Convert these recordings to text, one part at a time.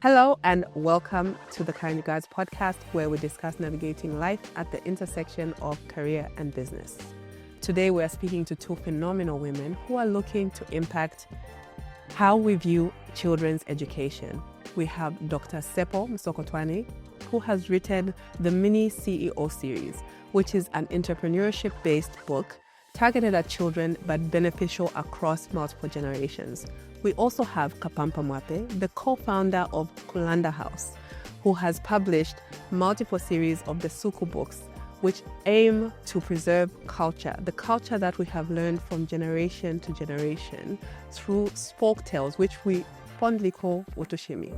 Hello and welcome to the Kind Regards podcast, where we discuss navigating life at the intersection of career and business. Today we are speaking to two phenomenal women who are looking to impact how we view children's education. We have Dr. Sepo Musokotwane, who has written the Mini CEO series, which is an entrepreneurship-based book targeted at children but beneficial across multiple generations. We also have Kapampa Mwape, the co-founder of Kulanda House, who has published multiple series of the Suku Books, which aim to preserve culture, the culture that we have learned from generation to generation through folk tales, which we fondly call Utoshimi.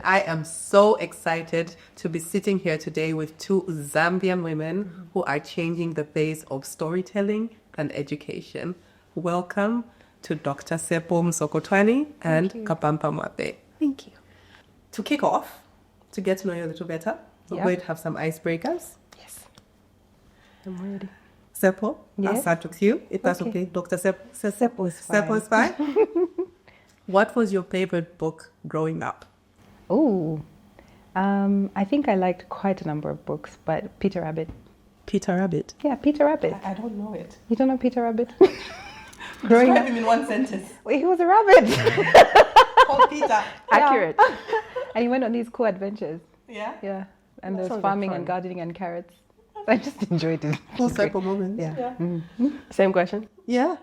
I am so excited to be sitting here today with two Zambian women who are changing the face of storytelling and education. Welcome to Dr. Sepo Musokotwane and Kapampa Mwape. Thank you. To kick off, to get to know you a little better, we're going to have some icebreakers. Yes. I'm ready. Sepo, yes. I'll start with you, if that's okay. Dr. Sepo is fine. Sepo is fine? What was your favorite book growing up? Oh, I think I liked quite a number of books, but Peter Rabbit. Peter Rabbit? Yeah, Peter Rabbit. I don't know it. You don't know Peter Rabbit? Describe him in one sentence. Well, he was a rabbit. Called Peter. Accurate. And he went on these cool adventures. Yeah? Yeah. And That there was sounds farming like and gardening and carrots. I just enjoyed it. Full circle moment. Yeah. Same question. Yeah.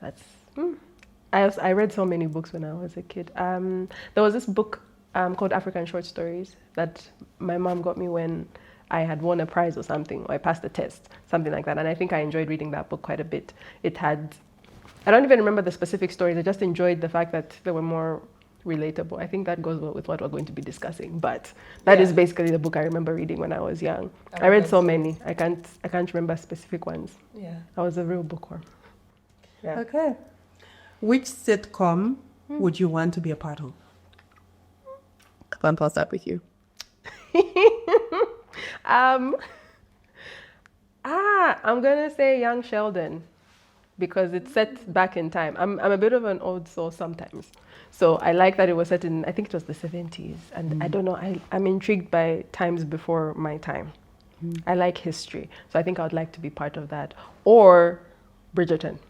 That's. I read so many books when I was a kid. There was this book called African Short Stories that my mom got me when I had won a prize or something, or I passed a test, something like that. And I think I enjoyed reading that book quite a bit. I don't even remember the specific stories. I just enjoyed the fact that they were more relatable. I think that goes well with what we're going to be discussing. But that is basically the book I remember reading when I was young. I read so many. I can't remember specific ones. Yeah. I was a real bookworm. Yeah. Okay. Which sitcom would you want to be a part of? Kapampa, I'll start with you. I'm gonna say Young Sheldon because it's set back in time. I'm a bit of an old soul sometimes, so I like that it was set in, I think it was the 70s, and I don't know, I'm intrigued by times before my time. I like history, so I think I would like to be part of that, or Bridgerton.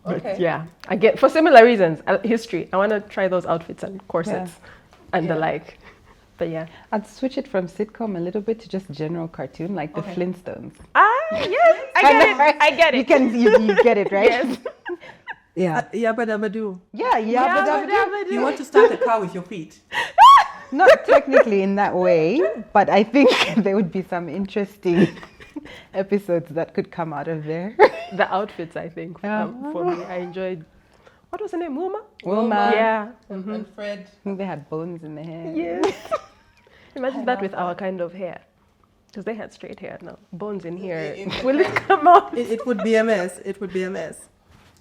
Okay. Yeah, I get, for similar reasons. History, I want to try those outfits and corsets and the like. But yeah, I'd switch it from sitcom a little bit to just general cartoon, like the Flintstones. Yes, I get it. You get it, right? Yes. Yeah. Yabba dabba doo. Yeah. You want to start a car with your feet? Not technically in that way, but I think there would be some interesting episodes that could come out of there. The outfits, I think, for me, I enjoyed. What was her name? Wilma. Yeah. And Fred. I think they had bones in their hair. Yes. Imagine that with our kind of hair. Because they had straight hair now. Bones in here. Will it come out? It would be a mess. It would be a mess.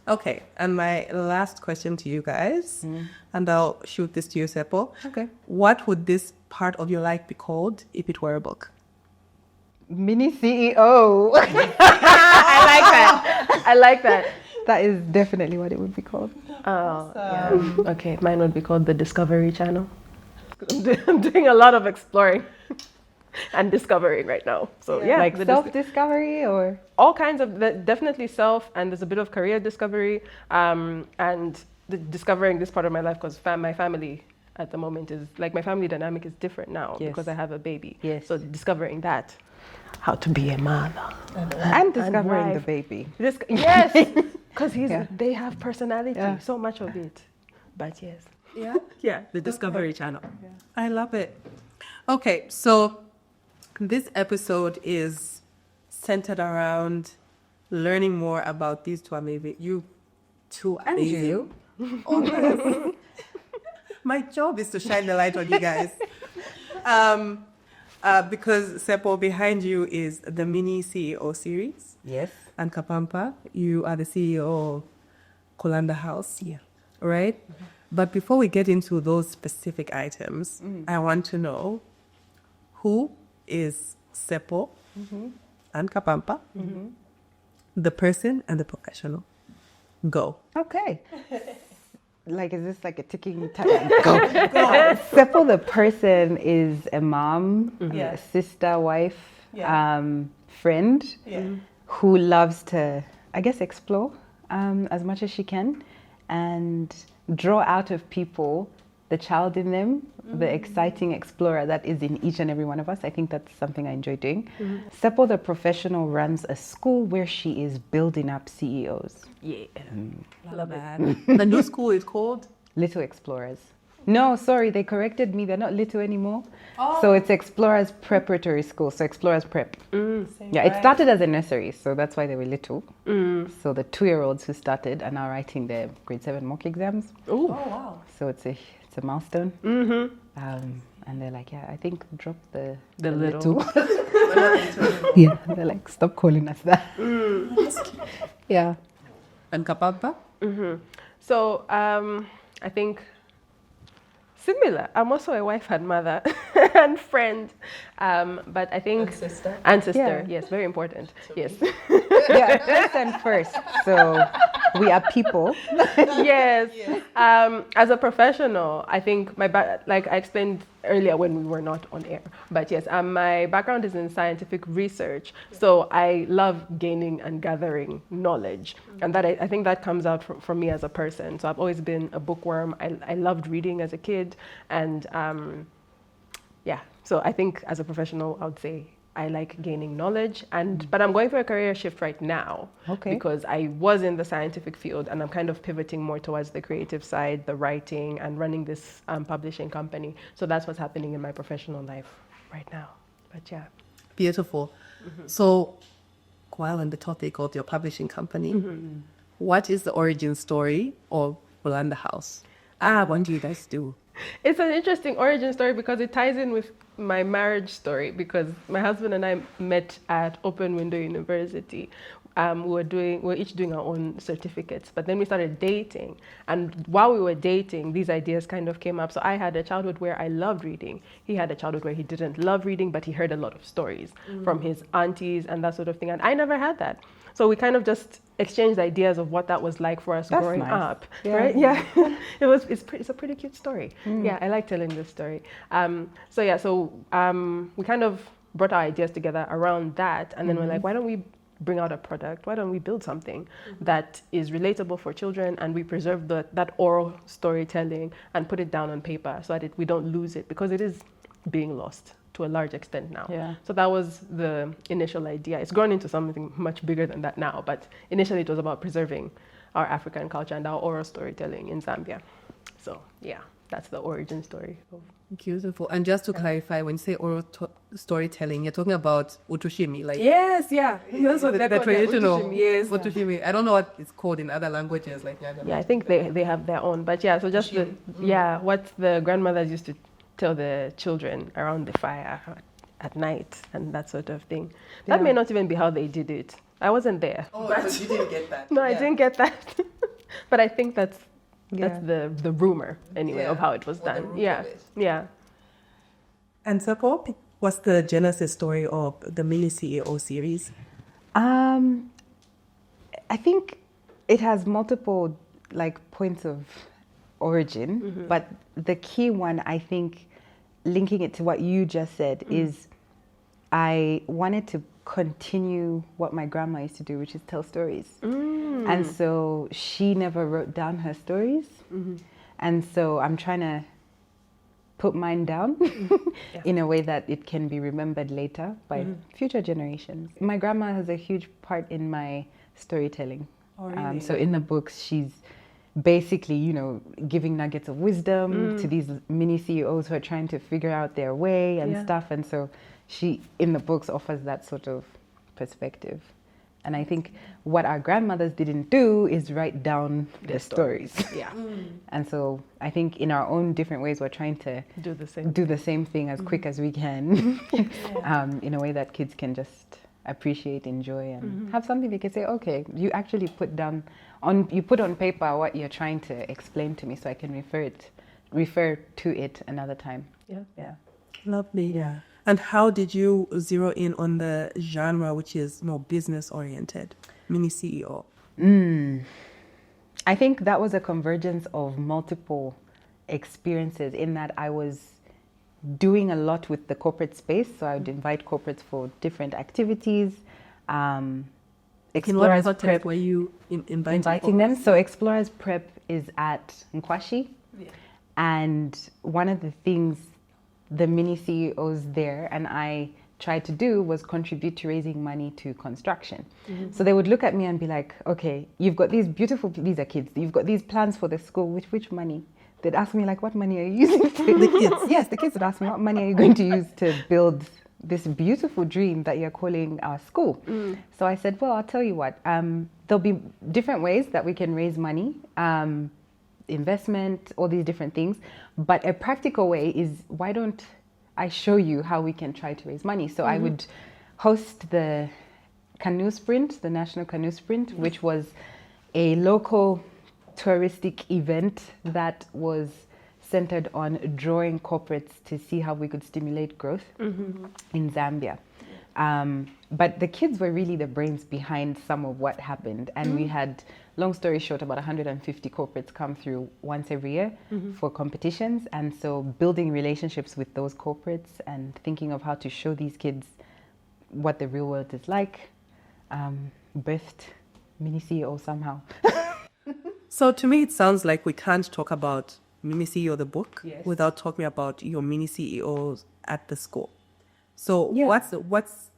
Okay, and my last question to you guys, and I'll shoot this to you, Sepo. Okay. What would this part of your life be called if it were a book? Mini CEO. I like that. That is definitely what it would be called. Oh, yeah. Okay, mine would be called the Discovery Channel. I'm doing a lot of exploring and discovering right now. So yeah, Like self-discovery or? All kinds of, definitely self, and there's a bit of career discovery, and discovering this part of my life, because my family at the moment is, like, my family dynamic is different now because I have a baby. Yes. So discovering that, how to be a mother. And discovering the wife. baby. Yes, because they have personality, so much of it. But yes. Yeah, the Discovery Channel. Yeah. I love it. Okay, so this episode is centered around learning more about these two amazing, you two amazing. Oh, my job is to shine the light on you guys. Because Sepo, behind you is the Mini CEO series. Yes. And Kapampa, you are the CEO of Kulanda House. Yeah. Right? Mm-hmm. But before we get into those specific items, I want to know who is Sepo and Kapampa, the person and the professional. Go. Okay. like, is this like a ticking time? Go. Sepo, the person, is a mom, a sister, wife, friend who loves to, I guess, explore as much as she can and draw out of people the child in them, the exciting explorer that is in each and every one of us. I think that's something I enjoy doing. Sepo, the professional, runs a school where she is building up CEOs. Yeah. Love that. The new school is called? Little Explorers. No, sorry, they corrected me. They're not little anymore. So it's Explorers Preparatory School. So Explorers Prep. It started as a nursery, so that's why they were little. So the 2-year-olds who started are now writing their grade 7 mock exams. Oh, wow. So it's a milestone. And they're like, I think drop the little. Yeah, they're like, stop calling us that. Yeah. And Kapampa? So I think similar. I'm also a wife and mother and friend, but I think and sister. Yes, very important. Yes. First. So we are people. Yes. As a professional, I think like I explained earlier when we were not on air, but yes, my background is in scientific research, so I love gaining and gathering knowledge, and that I think that comes out from me as a person. So I've always been a bookworm. I loved reading as a kid, and so I think as a professional, I would say I like gaining knowledge, but I'm going through a career shift right now because I was in the scientific field and I'm kind of pivoting more towards the creative side, the writing and running this publishing company. So that's what's happening in my professional life right now. But yeah. Beautiful. So while on the topic of your publishing company, what is the origin story of Kulanda House? What do you guys do? It's an interesting origin story because it ties in with my marriage story, because my husband and I met at Open Window University. We were each doing our own certificates, but then we started dating. And while we were dating, these ideas kind of came up. So I had a childhood where I loved reading. He had a childhood where he didn't love reading, but he heard a lot of stories from his aunties and that sort of thing. And I never had that. So we kind of just exchanged ideas of what that was like for us growing up, right? Yeah, it's a pretty cute story. Yeah, I like telling this story. So we kind of brought our ideas together around that, and then we're like, why don't we bring out a product? Why don't we build something that is relatable for children, and we preserve that oral storytelling and put it down on paper so that we don't lose it, because it is being lost to a large extent now. Yeah. So that was the initial idea. It's grown into something much bigger than that now, but initially it was about preserving our African culture and our oral storytelling in Zambia. So yeah, that's the origin story. Beautiful. And just to clarify, when you say oral storytelling, you're talking about utushimi, like yes, yeah. That's what the traditional. Utushimi, yes. Utushimi. I don't know what it's called in other languages, like I think they have their own. But yeah, so just what the grandmothers used to tell the children around the fire at night and that sort of thing. That may not even be how they did it. I wasn't there. Oh, but you didn't get that. No, I didn't get that. But I think that's the rumor anyway of how it was done. Yeah. And Sepo, what's the genesis story of the mini CEO series? I think it has multiple points of origin, but the key one, I think, linking it to what you just said, is I wanted to continue what my grandma used to do, which is tell stories. And so she never wrote down her stories. And so I'm trying to put mine down in a way that it can be remembered later by future generations. My grandma has a huge part in my storytelling. Oh, really? So in the books, she's basically, giving nuggets of wisdom to these mini CEOs who are trying to figure out their way and stuff. And so she, in the books, offers that sort of perspective. And I think what our grandmothers didn't do is write down the stories. Yeah. And so I think in our own different ways, we're trying to do the same thing as quick as we can, in a way that kids can just appreciate, enjoy, and have something they can say, okay, you actually put on paper what you're trying to explain to me, so I can refer to it another time. Yeah. Lovely. Yeah. And how did you zero in on the genre, which is more business oriented, mini CEO? I think that was a convergence of multiple experiences in that I was doing a lot with the corporate space. So I would invite corporates for different activities. In what context were you inviting them? So Explorers Prep is at Nkwashi. Yeah. And one of the things the mini CEOs there and I tried to do was contribute to raising money to construction. So they would look at me and be like, okay, you've got these are kids, you've got these plans for the school, which money? They'd ask me like, what money are you using to? The kids. Yes, the kids would ask me, what money are you going to use to build this beautiful dream that you're calling our school? So I said, well, I'll tell you what, there'll be different ways that we can raise money, investment, all these different things. But a practical way is, why don't I show you how we can try to raise money? So I would host the canoe sprint, the National Canoe Sprint, which was a local touristic event that was centered on drawing corporates to see how we could stimulate growth in Zambia. But the kids were really the brains behind some of what happened. And we had, long story short, about 150 corporates come through once every year for competitions. And so building relationships with those corporates and thinking of how to show these kids what the real world is like, birthed Mini CEO somehow. So to me, it sounds like we can't talk about Mini CEO, the book, without talking about your Mini CEOs at the school. So what's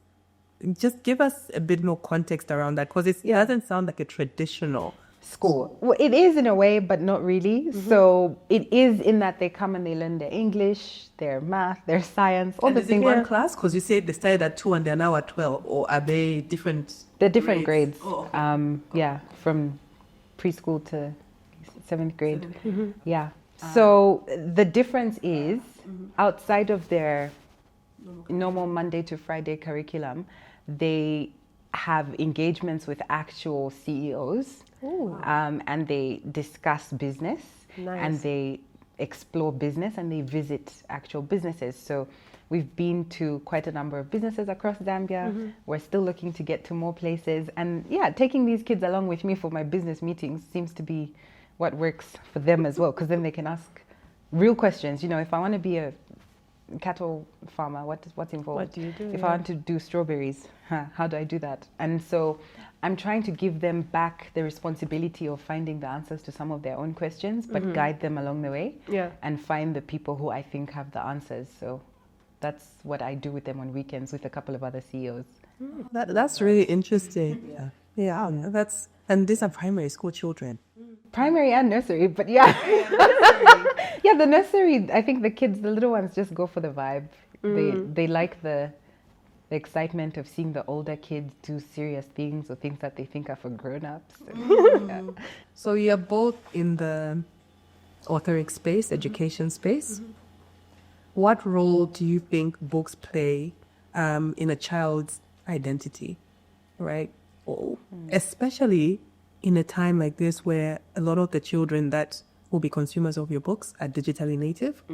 just give us a bit more context around that, because it doesn't sound like a traditional school. Well, it is in a way, but not really. So it is in that they come and they learn their English, their math, their science, all and the things. One class? Because you said they started at 2 and they're now at 12, or are they different? They're different grades. Oh, okay. From preschool to 7th grade. Yeah. So the difference is outside of their normal Monday to Friday curriculum, they have engagements with actual CEOs, and they discuss business, and they explore business, and they visit actual businesses. So we've been to quite a number of businesses across Zambia. We're still looking to get to more places. And taking these kids along with me for my business meetings seems to be what works for them as well, because then they can ask real questions. You know, if I want to be a cattle farmer, what's involved? What do you do? If I want to do strawberries, how do I do that? And so I'm trying to give them back the responsibility of finding the answers to some of their own questions, but guide them along the way and find the people who I think have the answers. So that's what I do with them on weekends with a couple of other CEOs. That's really interesting. Yeah, that's, and these are primary school children. Primary and nursery, but the nursery, I think the kids, the little ones, just go for the vibe. They like the excitement of seeing the older kids do serious things or things that they think are for grown-ups. So you're both in the authoring space, education space. What role do you think books play in a child's identity, right? Especially in a time like this where a lot of the children that will be consumers of your books are digitally native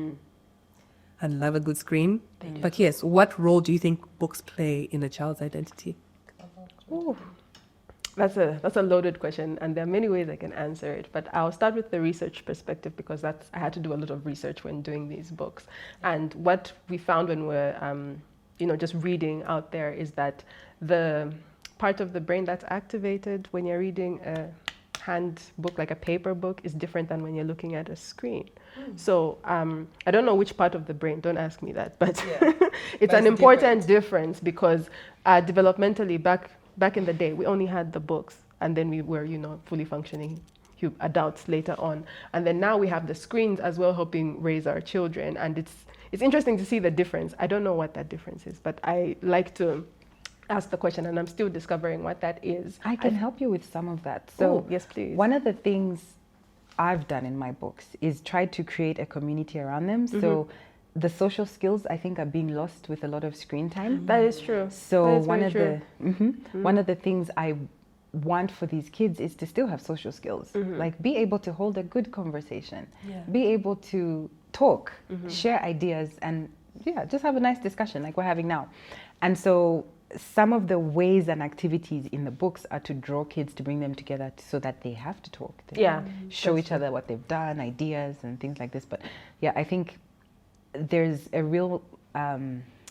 and love a good screen. But yes, what role do you think books play in a child's identity? That's a loaded question, and there are many ways I can answer it. But I'll start with the research perspective, because I had to do a lot of research when doing these books. And what we found when we're just reading out there is that the part of the brain that's activated when you're reading a handbook, like a paper book, is different than when you're looking at a screen. So I don't know which part of the brain, don't ask me that, but it's an important difference, because developmentally back in the day, we only had the books, and then we were, fully functioning adults later on. And then now we have the screens as well, helping raise our children. And it's interesting to see the difference. I don't know what that difference is, but I like to ask the question, and I'm still discovering what that is. I can help you with some of that. So yes, please. One of the things I've done in my books is try to create a community around them. So the social skills, I think, are being lost with a lot of screen time. That is true. So one of the things I want for these kids is to still have social skills, like be able to hold a good conversation, be able to talk, share ideas, and just have a nice discussion like we're having now. And so some of the ways and activities in the books are to draw kids, to bring them together so that they have to talk. They show each other what they've done, ideas and things like this. But yeah, I think there's a real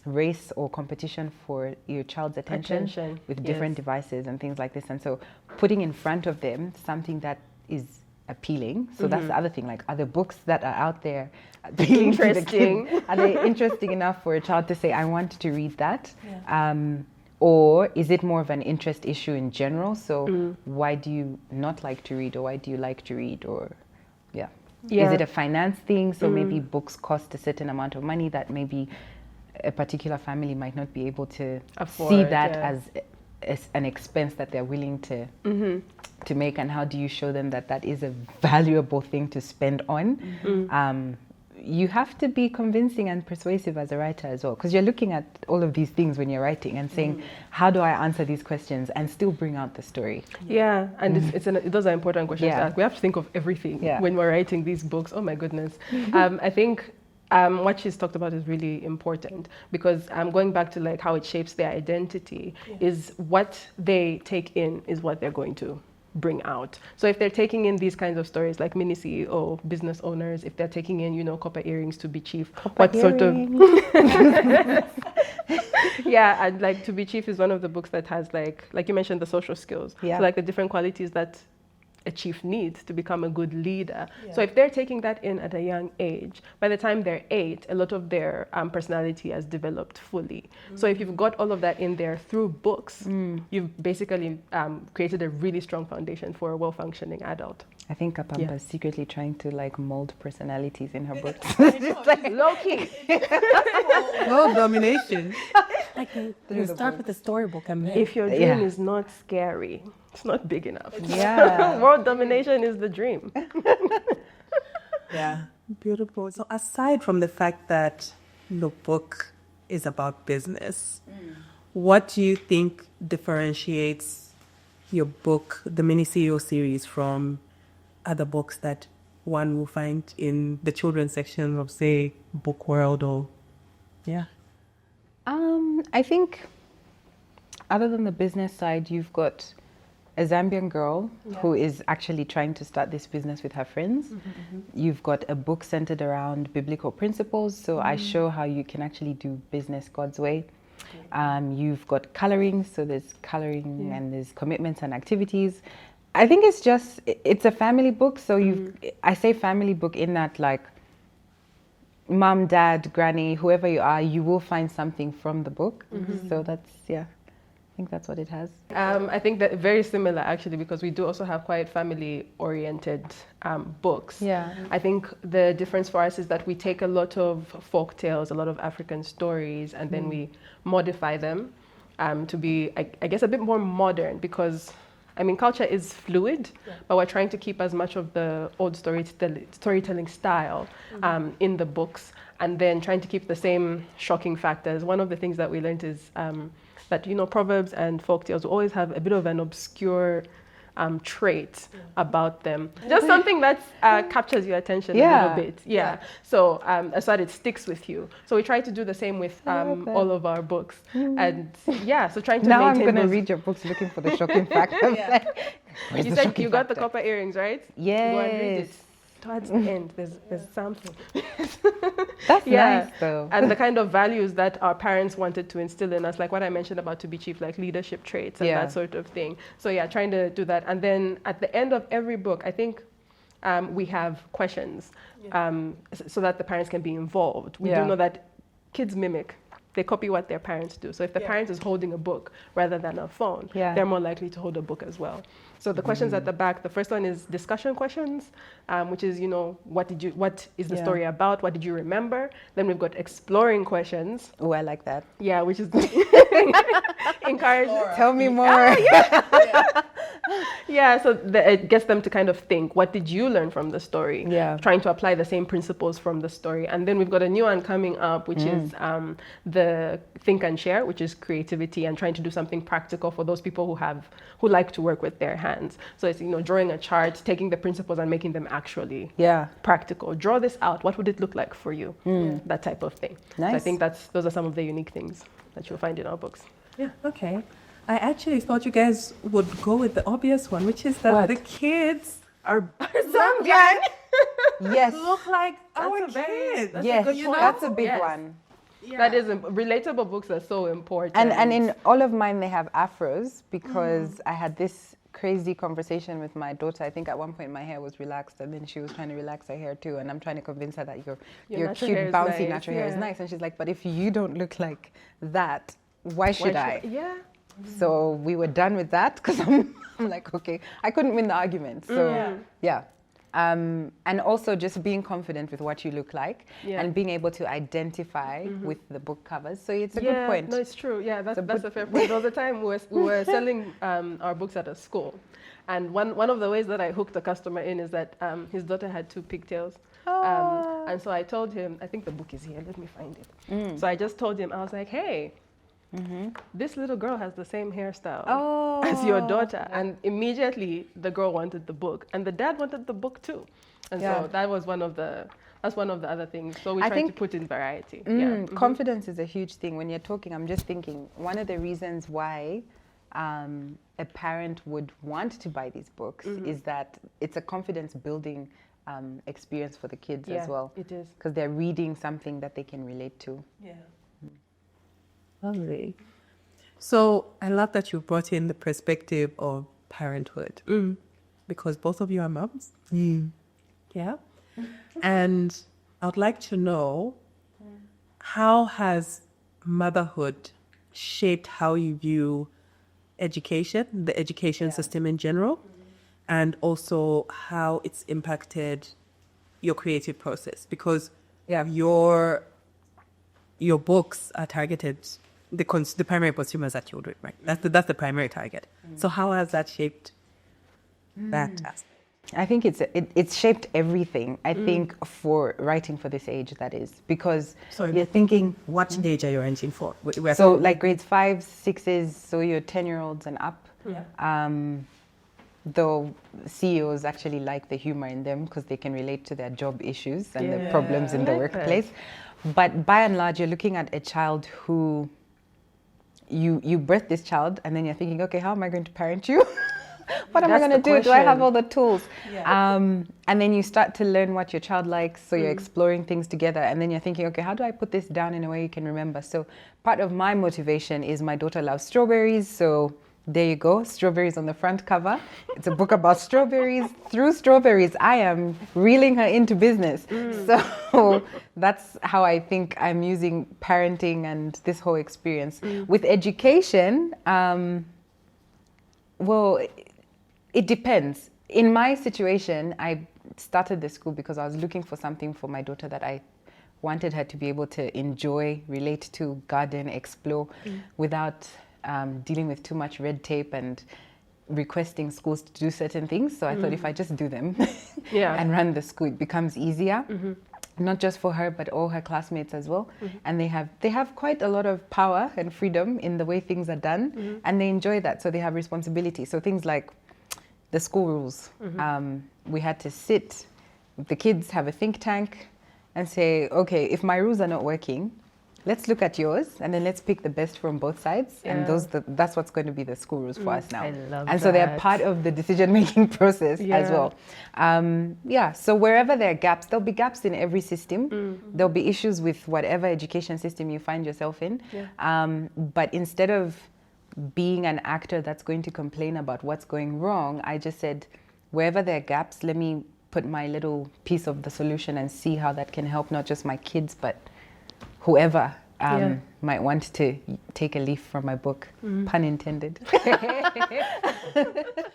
race or competition for your child's attention with different devices and things like this. And so putting in front of them something that is appealing. So that's the other thing. Like, are the books that are out there appealing to the kids? Are they interesting enough for a child to say, I want to read that? Or is it more of an interest issue in general? So why do you not like to read, or why do you like to read? Or is it a finance thing? So maybe books cost a certain amount of money that maybe a particular family might not be able to see that as an expense that they're willing to make. And how do you show them that that is a valuable thing to spend on? You have to be convincing and persuasive as a writer as well, because you're looking at all of these things when you're writing and saying, how do I answer these questions and still bring out the story? Yeah, and those are important questions to ask. We have to think of everything when we're writing these books. Oh my goodness. I think what she's talked about is really important, because going back to like how it shapes their identity is what they take in is what they're going to bring out. So if they're taking in these kinds of stories like mini CEO, business owners, if they're taking in, you know, copper earrings to be chief, sort of and like To Be Chief is one of the books that has like you mentioned, the social skills. So like the different qualities that a chief needs to become a good leader. So if they're taking that in at a young age, by the time they're 8, a lot of their personality has developed fully. So if you've got all of that in there through books, you've basically created a really strong foundation for a well-functioning adult. I think Kapampa is secretly trying to like mold personalities in her books. Like low-key. World domination. Like you start with the storybook. If your dream is not scary, it's not big enough. Yeah. World domination is the dream. Beautiful. So aside from the fact that the book is about business, what do you think differentiates your book, the Mini CEO series, from other books that one will find in the children's section of, say, Book World or I think other than the business side, you've got a Zambian girl who is actually trying to start this business with her friends. You've got a book centered around biblical principles. So I show how you can actually do business God's way. You've got coloring. So there's coloring and there's commitments and activities. I think it's a family book. So I say family book in that, like, mom, dad, granny, whoever you are, you will find something from the book. So that's, I think that's what it has. I think that very similar, actually, because we do also have quite family-oriented books. I think the difference for us is that we take a lot of folk tales, a lot of African stories, and then we modify them to be, I guess, a bit more modern, because I mean, culture is fluid, but we're trying to keep as much of the old storytelling style in the books, and then trying to keep the same shocking factors. One of the things that we learned is that, you know, proverbs and folktales always have a bit of an obscure trait about them. Just something that captures your attention a little bit. So so that it sticks with you. So we try to do the same with all of our books. And so trying to now maintain I'm going to read your books looking for the shocking factor. You said you got the copper earrings, right? Yes. Go and read it. Towards the end, there's something. That's nice, though. And the kind of values that our parents wanted to instill in us, like what I mentioned about To Be Chief, like leadership traits and that sort of thing. So trying to do that. And then at the end of every book, I think we have questions so that the parents can be involved. We do know that kids mimic. They copy what their parents do. So if the parent is holding a book rather than a phone, they're more likely to hold a book as well. So the questions at the back, the first one is discussion questions, which is, you know, what is the story about? What did you remember? Then we've got exploring questions. Oh, I like that. Yeah, which is encouraging. Tell me more. So it gets them to kind of think, what did you learn from the story? Trying to apply the same principles from the story. And then we've got a new one coming up, which is the think and share, which is creativity and trying to do something practical for those people who like to work with their hands. So it's, you know, drawing a chart, taking the principles and making them actually practical. Draw this out. What would it look like for you? That type of thing. Nice. So I think those are some of the unique things that you'll find in our books. Yeah, okay. I actually thought you guys would go with the obvious one, which is that What? the kids are Zambian. Yes. look like our a very- kids. that's Yes, a good point. that's a big Yes. one. That is relatable books are so important. And in all of mine, they have afros because I had this crazy conversation with my daughter. I think at one point my hair was relaxed, and then she was trying to relax her hair too. And I'm trying to convince her that your natural cute, hair is bouncy nice, natural hair is yeah. nice. And she's like, but if you don't look like that, why should I? Yeah. So we were done with that because I'm like, okay, I couldn't win the argument. So yeah. And also just being confident with what you look like and being able to identify with the book covers. So it's a good point. No, it's true. Yeah, that's a fair point. There was a time we were selling our books at a school. And one of the ways that I hooked the customer in is that his daughter had 2 pigtails. And so I told him, I think the book is here, let me find it. So I just told him, I was like, hey, this little girl has the same hairstyle as your daughter. And immediately the girl wanted the book and the dad wanted the book too. And so that was one of the other things. So we tried to put in variety. Confidence is a huge thing. When you're talking, I'm just thinking, one of the reasons why a parent would want to buy these books is that it's a confidence building experience for the kids as well. It is. Because they're reading something that they can relate to. Yeah. Lovely. So I love that you brought in the perspective of parenthood because both of you are moms. Yeah. And I would like to know, how has motherhood shaped how you view education, the education system in general, and also how it's impacted your creative process? Because your books are targeted, the primary consumers are children, right? That's the primary target. So how has that shaped that aspect? I think it's shaped everything. I think for writing for this age, that is, because you're thinking, what age are you ranging for? So like grades 5, 6s, so your 10-year-olds and up. Though CEOs actually like the humor in them because they can relate to their job issues and the problems in the workplace. But by and large, you're looking at a child who you birth this child and then you're thinking, okay, how am I going to parent you? What am I going to do? Do I have all the tools? And then you start to learn what your child likes. So you're exploring things together. And then you're thinking, okay, how do I put this down in a way you can remember? So part of my motivation is my daughter loves strawberries. So there you go, strawberries on the front cover. It's a book about strawberries. Through strawberries, I am reeling her into business. So that's how I think I'm using parenting and this whole experience. With education, well, it depends. In my situation, I started the school because I was looking for something for my daughter that I wanted her to be able to enjoy, relate to, garden, explore without dealing with too much red tape and requesting schools to do certain things. So I thought if I just do them and run the school, it becomes easier. Not just for her, but all her classmates as well. And they have quite a lot of power and freedom in the way things are done, and they enjoy that. So they have responsibility. So things like the school rules. We had to sit, the kids have a think tank and say, okay, if my rules are not working, let's look at yours and then let's pick the best from both sides. And that's what's going to be the school rules for us now. I love and so they're part of the decision-making process as well. So wherever there are gaps, there'll be gaps in every system. There'll be issues with whatever education system you find yourself in. But instead of being an actor that's going to complain about what's going wrong, I just said, wherever there are gaps, let me put my little piece of the solution and see how that can help not just my kids, but whoever might want to take a leaf from my book, pun intended.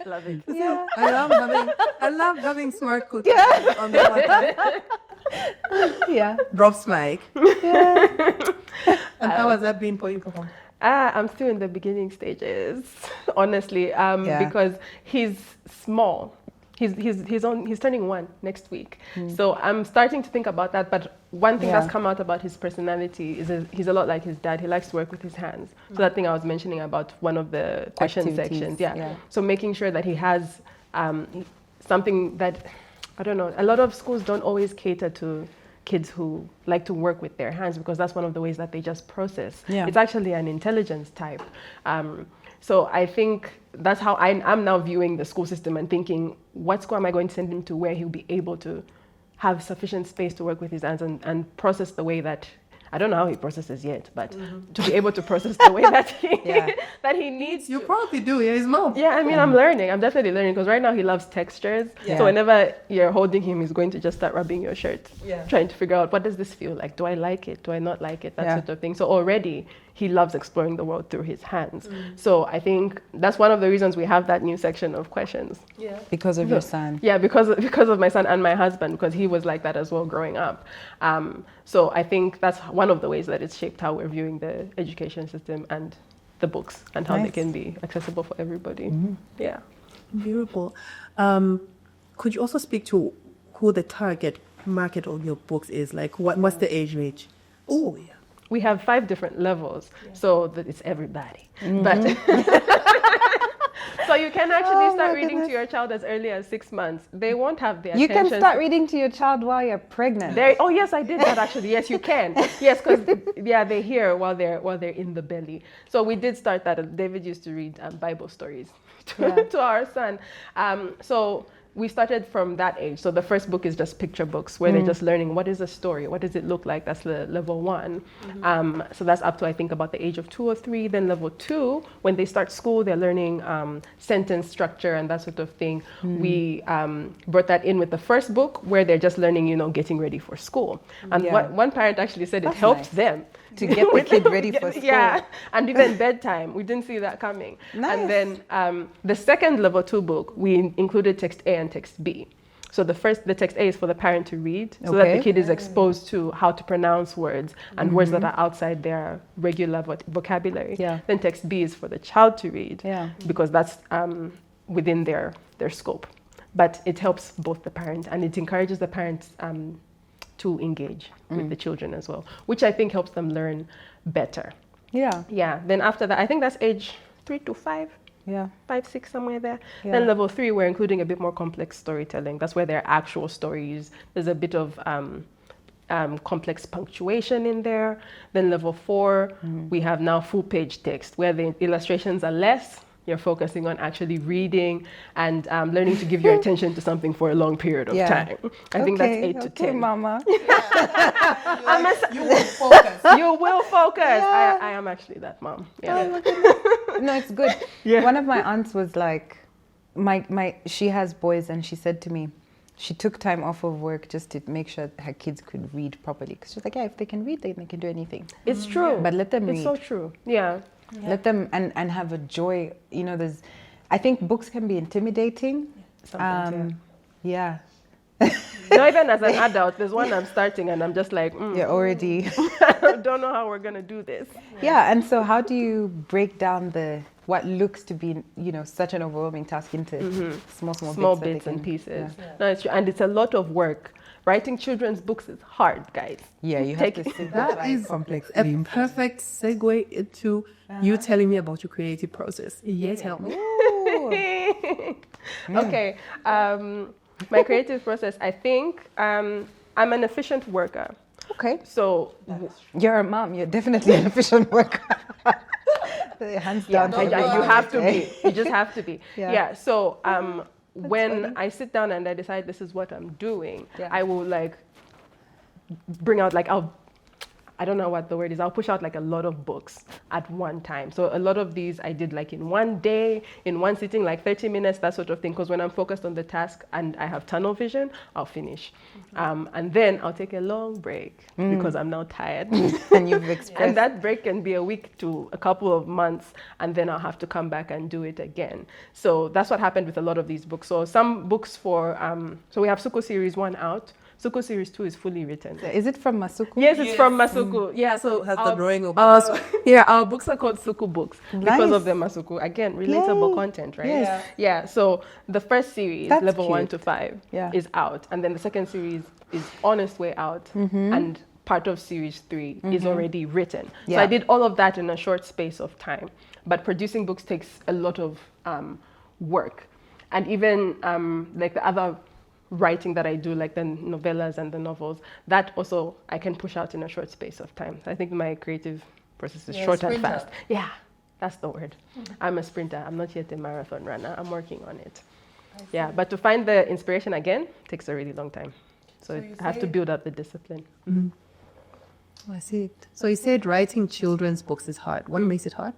Love it. Yeah. I love having smart cookies on the podcast. Drops mic. And how has that been for you, Kapampa? I'm still in the beginning stages, honestly, because he's small. He's turning 1 next week. So I'm starting to think about that. But one thing that's come out about his personality is he's a lot like his dad. He likes to work with his hands. So that thing I was mentioning about one of the question sections. So making sure that he has something that, I don't know, a lot of schools don't always cater to kids who like to work with their hands, because that's one of the ways that they just process. Yeah. It's actually an intelligence type. So I think that's how I'm now viewing the school system and thinking, what school am I going to send him to where he'll be able to have sufficient space to work with his hands and process the way that, I don't know how he processes yet, but to be able to process the way that he needs You to. probably do, yeah, his mom. Yeah, I mean, I'm learning. I'm definitely learning, because right now he loves textures. Yeah. So whenever you're holding him, he's going to just start rubbing your shirt, Yeah. trying to figure out, what does this feel like? Do I like it? Do I not like it? That Yeah. sort of thing. So already he loves exploring the world through his hands. So I think that's one of the reasons we have that new section of questions. Yeah. Because of your son. Yeah, because of my son and my husband, because he was like that as well growing up. So I think that's one of the ways that it's shaped how we're viewing the education system and the books and how they Nice. can be accessible for everybody. Yeah. Beautiful. Could you also speak to who the target market of your books is? Like, what's the age range? Oh, yeah. We have 5 different levels, so that it's everybody. But so you can actually start reading to your child as early as 6 months. They won't have the You attention. can start reading to your child while you're pregnant. Oh yes, I did that actually. Yes, you can. Yes, because they hear while they're in the belly. So we did start that. David used to read Bible stories to our son. So we started from that age. So the first book is just picture books, where they're just learning what is a story, what does it look like. That's the level 1. So that's up to, I think, about the age of 2 or 3. Then level 2, when they start school, they're learning sentence structure and that sort of thing. We brought that in with the first book, where they're just learning, getting ready for school. And one parent actually said it helped them to get the kid ready for school. Yeah, and even bedtime. We didn't see that coming. Nice. And then the second level 2 book, we included text A and text B. So the text A is for the parent to read, so that the kid is exposed to how to pronounce words and words that are outside their regular vocabulary. Yeah. Then text B is for the child to read, Yeah. because that's within their scope. But it helps both the parent, and it encourages the parents to engage with the children as well, which I think helps them learn better. Yeah. Yeah. Then after that, I think that's age 3 to 5. Yeah. 5, 6, somewhere there. Yeah. Then level 3, we're including a bit more complex storytelling. That's where there are actual stories. There's a bit of complex punctuation in there. Then level 4, we have now full page text, where the illustrations are less. You're focusing on actually reading and learning to give your attention to something for a long period of time. I think that's 8 to 10. Mama. You will focus. You will focus. Yeah. I am actually that mom. Yeah. No, it's good. Yeah. One of my aunts was like, she has boys, and she said to me, she took time off of work just to make sure her kids could read properly. Because she's like, yeah, if they can read, then they can do anything. It's true. But let them read. It's so true. Yeah. Let them and have a joy. I think books can be intimidating. Sometimes, Yeah. No, even as an adult, there's one I'm starting and I'm just like, You're already. I don't know how we're going to do this. Yeah. And so how do you break down what looks to be, such an overwhelming task into small Bits and pieces. Yeah. No, it's true. And it's a lot of work. Writing children's books is hard, guys. Yeah, you have to sit there. That is complex. A perfect segue into you telling me about your creative process. Yeah, tell me. Okay. My creative process, I think I'm an efficient worker. Okay. So You're a mom. You're definitely an efficient worker. Hands down. you have to be. You just have to be. Yeah. So when I sit down and I decide this is what I'm doing, I will bring out I don't know what the word is. I'll push out a lot of books at one time. So a lot of these I did in one day, in one sitting, 30 minutes, that sort of thing. Because when I'm focused on the task and I have tunnel vision, I'll finish. And then I'll take a long break because I'm now tired. And you've expressed. And that break can be a week to a couple of months, and then I'll have to come back and do it again. So that's what happened with a lot of these books. So some books so we have Suku Series 1 out. Suku Series 2 is fully written. Is it from Masuku? Yes, it's from Masuku. Yeah, so Has the drawing of our books are called Suku Books because Nice. of the Masuku. Again, relatable Yay. content, right? Yes. Yeah, so the first series, That's level cute. 1 to 5, Yeah. is out. And then the second series is on its way out. And part of series 3 is already written. So Yeah. I did all of that in a short space of time. But producing books takes a lot of work. And even the other writing that I do, like the novellas and the novels, that also I can push out in a short space of time. I think my creative process is short and fast. Yeah, that's the word. I'm a sprinter. I'm not yet a marathon runner. I'm working on it. Yeah, but to find the inspiration again takes a really long time. So I have to build up the discipline. I see it. So you said writing children's books is hard. What makes it hard?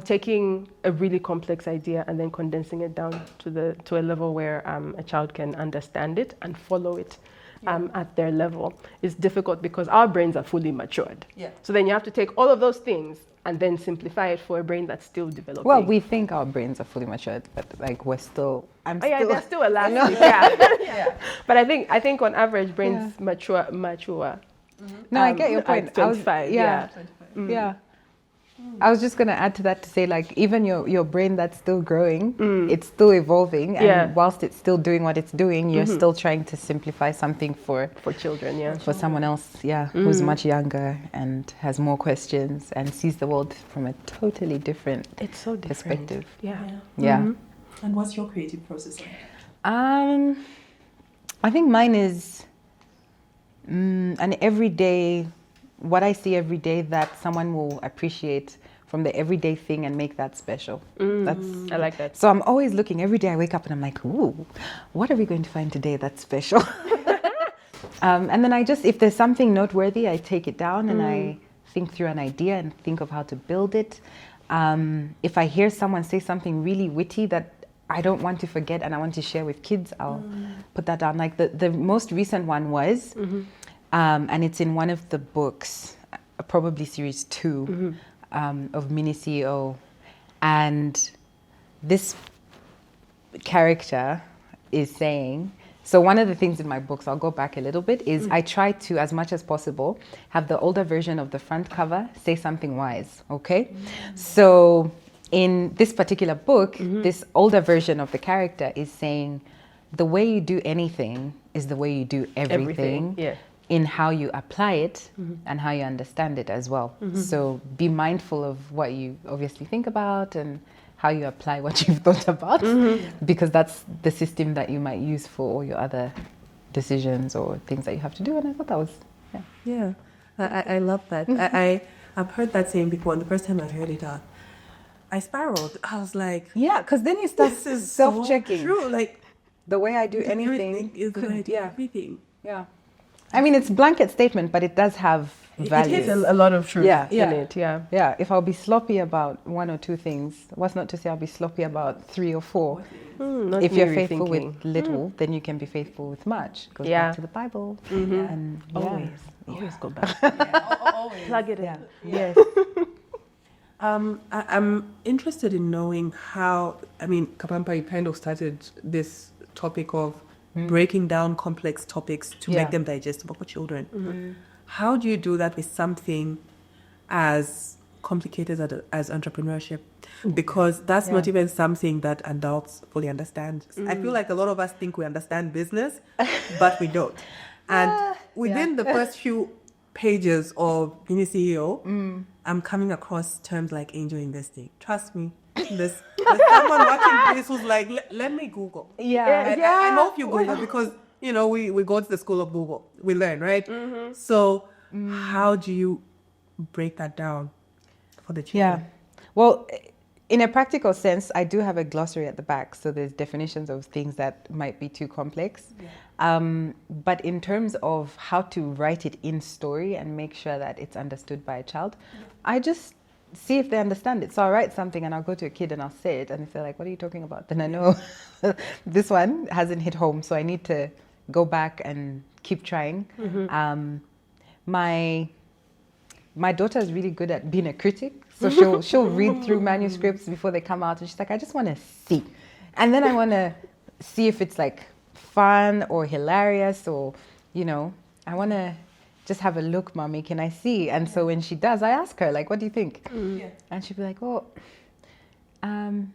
Taking a really complex idea and then condensing it down to a level where a child can understand it and follow it at their level is difficult because our brains are fully matured. Yeah. So then you have to take all of those things and then simplify it for a brain that's still developing. Well, we think our brains are fully matured, but like we're still. They're still elastic. Yeah. But I think on average brains mature. No, I get your point. At 25. Yeah. I was just going to add to that to say, like, even your brain that's still growing, it's still evolving. And whilst it's still doing what it's doing, you're still trying to simplify something for children, for someone else, who's much younger and has more questions and sees the world from a totally different perspective. Yeah. And what's your creative process like? I think mine is an everyday, what I see every day that someone will appreciate from the everyday thing and make that special. I like that. So I'm always looking, every day I wake up and I'm like, ooh, what are we going to find today that's special? And then if there's something noteworthy, I take it down and I think through an idea and think of how to build it. If I hear someone say something really witty that I don't want to forget and I want to share with kids, I'll put that down. Like the most recent one was, and it's in one of the books, probably series 2 of Mini CEO. And this character is saying, so one of the things in my books, I'll go back a little bit, is I try to, as much as possible, have the older version of the front cover say something wise, okay? So in this particular book, this older version of the character is saying, the way you do anything is the way you do everything. In how you apply it and how you understand it as well. So be mindful of what you obviously think about and how you apply what you've thought about, because that's the system that you might use for all your other decisions or things that you have to do. And I thought that was, I love that. I've heard that saying before, and the first time I heard it, I spiraled. I was like, because then you start self-checking. So true, like the way I do anything is the way I do everything. Yeah. I mean, it's a blanket statement, but it does have value. It has a lot of truth in it, Yeah, if I'll be sloppy about 1 or 2 things, what's not to say I'll be sloppy about 3 or 4. If you're faithful with little, then you can be faithful with much. Goes back to the Bible. And always go back. Always. Plug it in. Yes. I'm interested in knowing how, Kapampa, you kind of started this topic of breaking down complex topics to make them digestible for children. How do you do that with something as complicated as entrepreneurship? Because that's not even something that adults fully understand. I feel like a lot of us think we understand business, but we don't. And within the first few pages of Mini CEO, I'm coming across terms like angel investing. Trust me. There's someone watching this who's like, let me Google. I hope you Google because, we go to the school of Google. We learn, right? So how do you break that down for the children? Well, in a practical sense, I do have a glossary at the back. So there's definitions of things that might be too complex. But in terms of how to write it in story and make sure that it's understood by a child, I just see if they understand it. So I'll write something and I'll go to a kid and I'll say it. And if they're like, what are you talking about? Then I know this one hasn't hit home. So I need to go back and keep trying. My daughter is really good at being a critic. So she'll read through manuscripts before they come out. And she's like, I just want to see. And then I want to see if it's like fun or hilarious or, I want to just have a look, mommy, can I see? And so when she does, I ask her, like, what do you think? And she'll be like,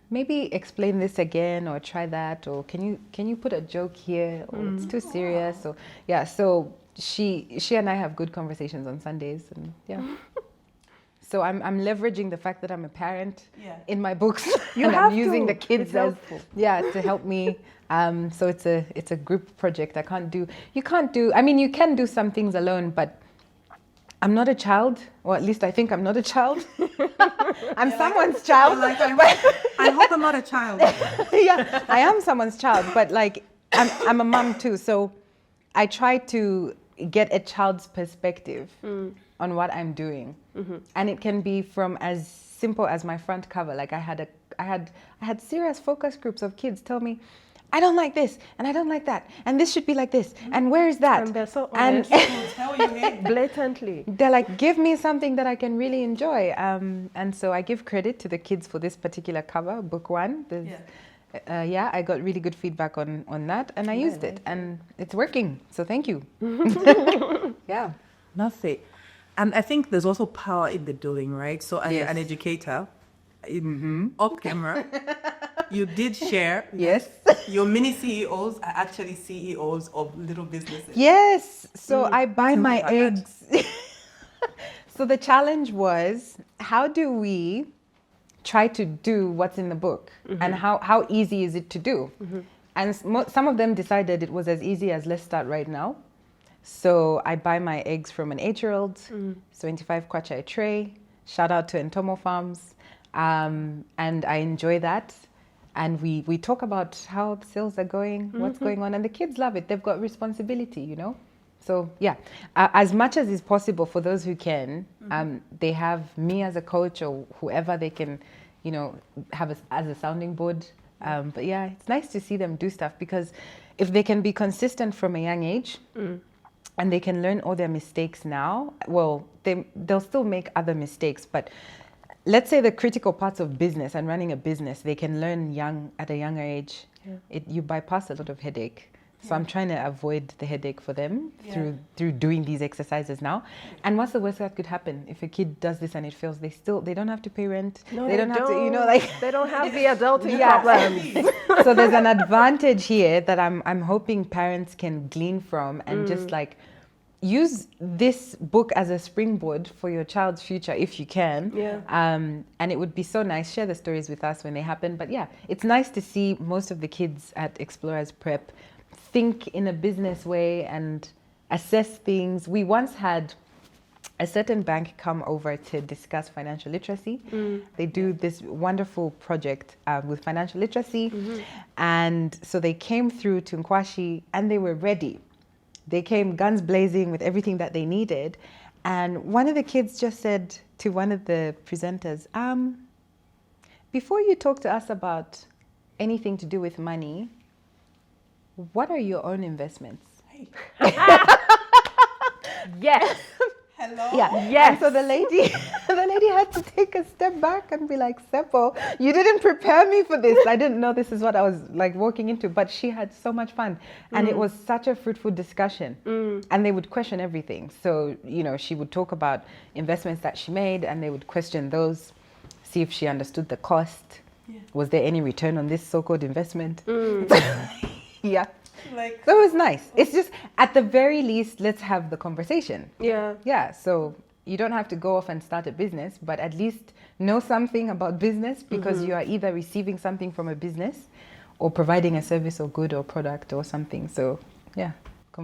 maybe explain this again or try that, or can you put a joke here, or it's too serious, or so she and I have good conversations on Sundays, and So I'm leveraging the fact that I'm a parent Yeah. in my books. You and have I'm using to. the kids It's as helpful. to help me. So it's a group project. You can do some things alone, but I'm not a child, or at least I think I'm not a child. I'm someone's child. Like, I hope I'm not a child. Yeah, I am someone's child, but like I'm a mom too, so I try to get a child's perspective on what I'm doing, and it can be from as simple as my front cover. Like I had serious focus groups of kids tell me, I don't like this, and I don't like that, and this should be like this, and where is that? And they're so honest. Tell you, hey. Blatantly. They're like, give me something that I can really enjoy. And so I give credit to the kids for this particular cover, book one. I got really good feedback on that, and I used it, and it's working. So thank you. Yeah. Nothing. And I think there's also power in the doing, right? So as Yes. an educator, off camera, you did share. Yes. Your mini CEOs are actually CEOs of little businesses. Yes. So I buy my that. eggs. So the challenge was, how do we try to do what's in the book, and how easy is it to do? And some of them decided it was as easy as let's start right now. So I buy my eggs from an 8-year-old, 25 kwacha a tray. Shout out to Ntomo Farms. And I enjoy that. And we talk about how the sales are going, what's going on, and the kids love it. They've got responsibility, you know? So yeah, as much as is possible for those who can, they have me as a coach or whoever they can, have as a sounding board. But yeah, it's nice to see them do stuff, because if they can be consistent from a young age, and they can learn all their mistakes now, well, they'll still make other mistakes, but let's say the critical parts of business and running a business, they can learn at a younger age. Yeah. You bypass a lot of headache. So I'm trying to avoid the headache for them through doing these exercises now. And what's the worst that could happen? If a kid does this and it fails, they don't have to pay rent. No, they don't have to, they don't have the adulting problems. So there's an advantage here that I'm hoping parents can glean from, and just like use this book as a springboard for your child's future if you can. Yeah. And it would be so nice. Share the stories with us when they happen. But yeah, it's nice to see most of the kids at Explorers Prep think in a business way and assess things. We once had a certain bank come over to discuss financial literacy. They do this wonderful project with financial literacy. And so they came through to Nkwashi and they were ready. They came guns blazing with everything that they needed. And one of the kids just said to one of the presenters, before you talk to us about anything to do with money, what are your own investments? Hey. Yes. Hello. Yeah. Yes. And so the lady had to take a step back and be like, Sepo, you didn't prepare me for this. I didn't know this is what I was like walking into, but she had so much fun. And it was such a fruitful discussion. And they would question everything. So, she would talk about investments that she made, and they would question those, see if she understood the cost. Yeah. Was there any return on this so-called investment? Yeah. So it was nice. It's just, at the very least, let's have the conversation. Yeah. Yeah. So you don't have to go off and start a business, but at least know something about business, because you are either receiving something from a business or providing a service or good or product or something. So yeah,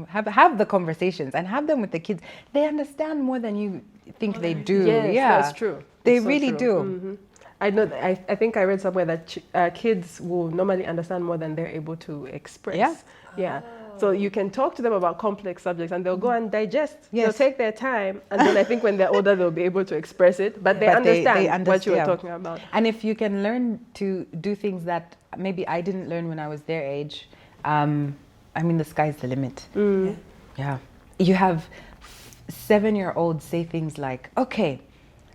have the conversations and have them with the kids. They understand more than you think they do. Yes, yeah, that's true. They It's so really true. do. I know. I think I read somewhere that kids will normally understand more than they're able to express. Yeah. Yeah. So you can talk to them about complex subjects, and they'll go and digest. Yes. They'll take their time, and then I think when they're older, they'll be able to express it. But they understand what you were talking about. And if you can learn to do things that maybe I didn't learn when I was their age, the sky's the limit. Yeah. You have 7-year-olds say things like, okay,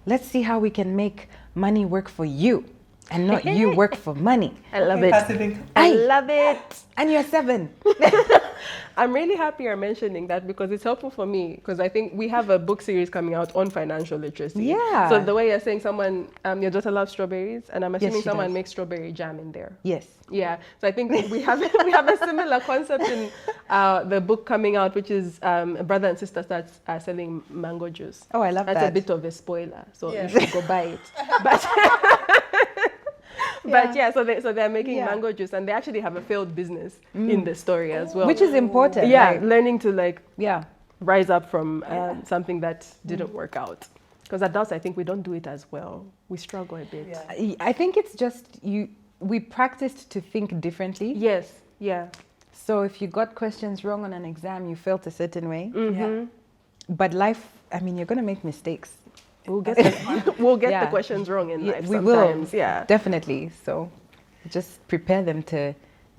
let's see how we can make money work for you and not you work for money. I love it. Passive income. I love it. And you're 7. I'm really happy you're mentioning that because it's helpful for me because I think we have a book series coming out on financial literacy. Yeah. So the way you're saying someone, your daughter loves strawberries, and I'm assuming she someone does. makes strawberry jam in there. Yes. Yeah. So I think we have a similar concept in the book coming out, which is a brother and sister starts selling mango juice. Oh, I love That's that. a bit of a spoiler, so Yeah. you should go buy it. But yeah, so they're making mango juice, and they actually have a failed business in the story as well. Which is important. Yeah, like, learning to yeah. rise up from something that didn't work out. Because adults, I think we don't do it as well. We struggle a bit. Yeah. I think it's just we practiced to think differently. Yes, yeah. So if you got questions wrong on an exam, you felt a certain way. Yeah. But life, I mean, you're going to make mistakes. We'll get the Yeah. questions wrong in life we sometimes. will. Yeah. Definitely. So just prepare them to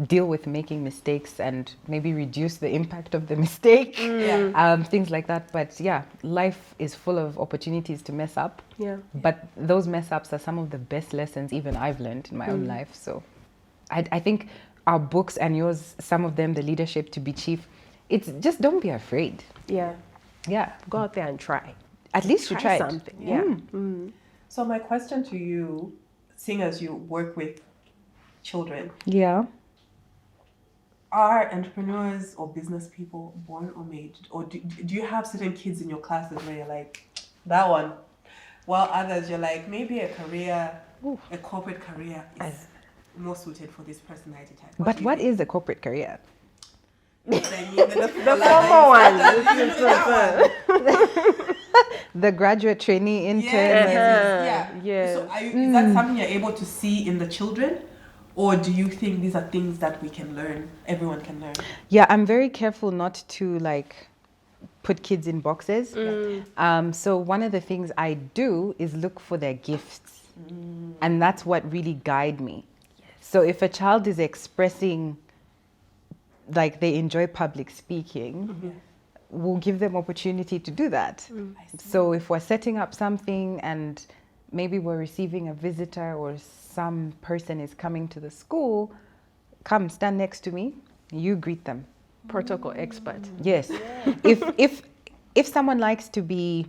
deal with making mistakes and maybe reduce the impact of the mistake. Things like that. But yeah, life is full of opportunities to mess up. Yeah. But those mess ups are some of the best lessons even I've learned in my own life. So I think our books and yours, some of them, the leadership to be chief, it's just don't be afraid. Yeah. Yeah. Go out there and try. At least you tried. something. Yeah. So my question to you, seeing as you work with children, Yeah. are entrepreneurs or business people born or made? Or do you have certain kids in your classes where you're like, that one? While others, you're like, maybe a career, a corporate career is more suited for this personality type. But what is a corporate career? The formal one. The graduate trainee intern. Yes. So is that something you're able to see in the children? Or do you think these are things that we can learn, everyone can learn? Yeah, I'm very careful not to like put kids in boxes. So one of the things I do is look for their gifts. And that's what really guide me. So if a child is expressing like they enjoy public speaking, we'll give them opportunity to do that. So if we're setting up something and maybe we're receiving a visitor or some person is coming to the school, come stand next to me, you greet them. Protocol expert. Yes. If someone likes to be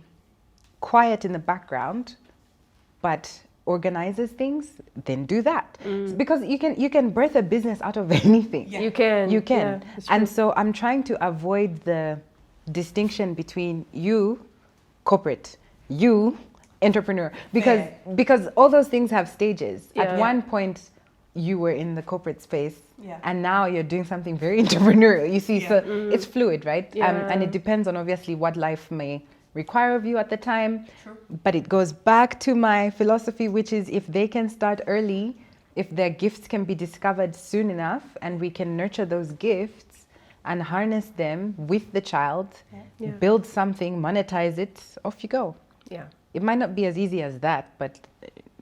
quiet in the background, but organizes things, then do that. Because you can birth a business out of anything. You can. Yeah, it's and true. so I'm trying to avoid the distinction between you, corporate, you, entrepreneur, because all those things have stages. At one point, you were in the corporate space, and now you're doing something very entrepreneurial. You see, so it's fluid, right? And it depends on obviously what life may require of you at the time. True. But it goes back to my philosophy, which is if they can start early, if their gifts can be discovered soon enough, and we can nurture those gifts and harness them with the child, build something, monetize it, off you go. Yeah. It might not be as easy as that, but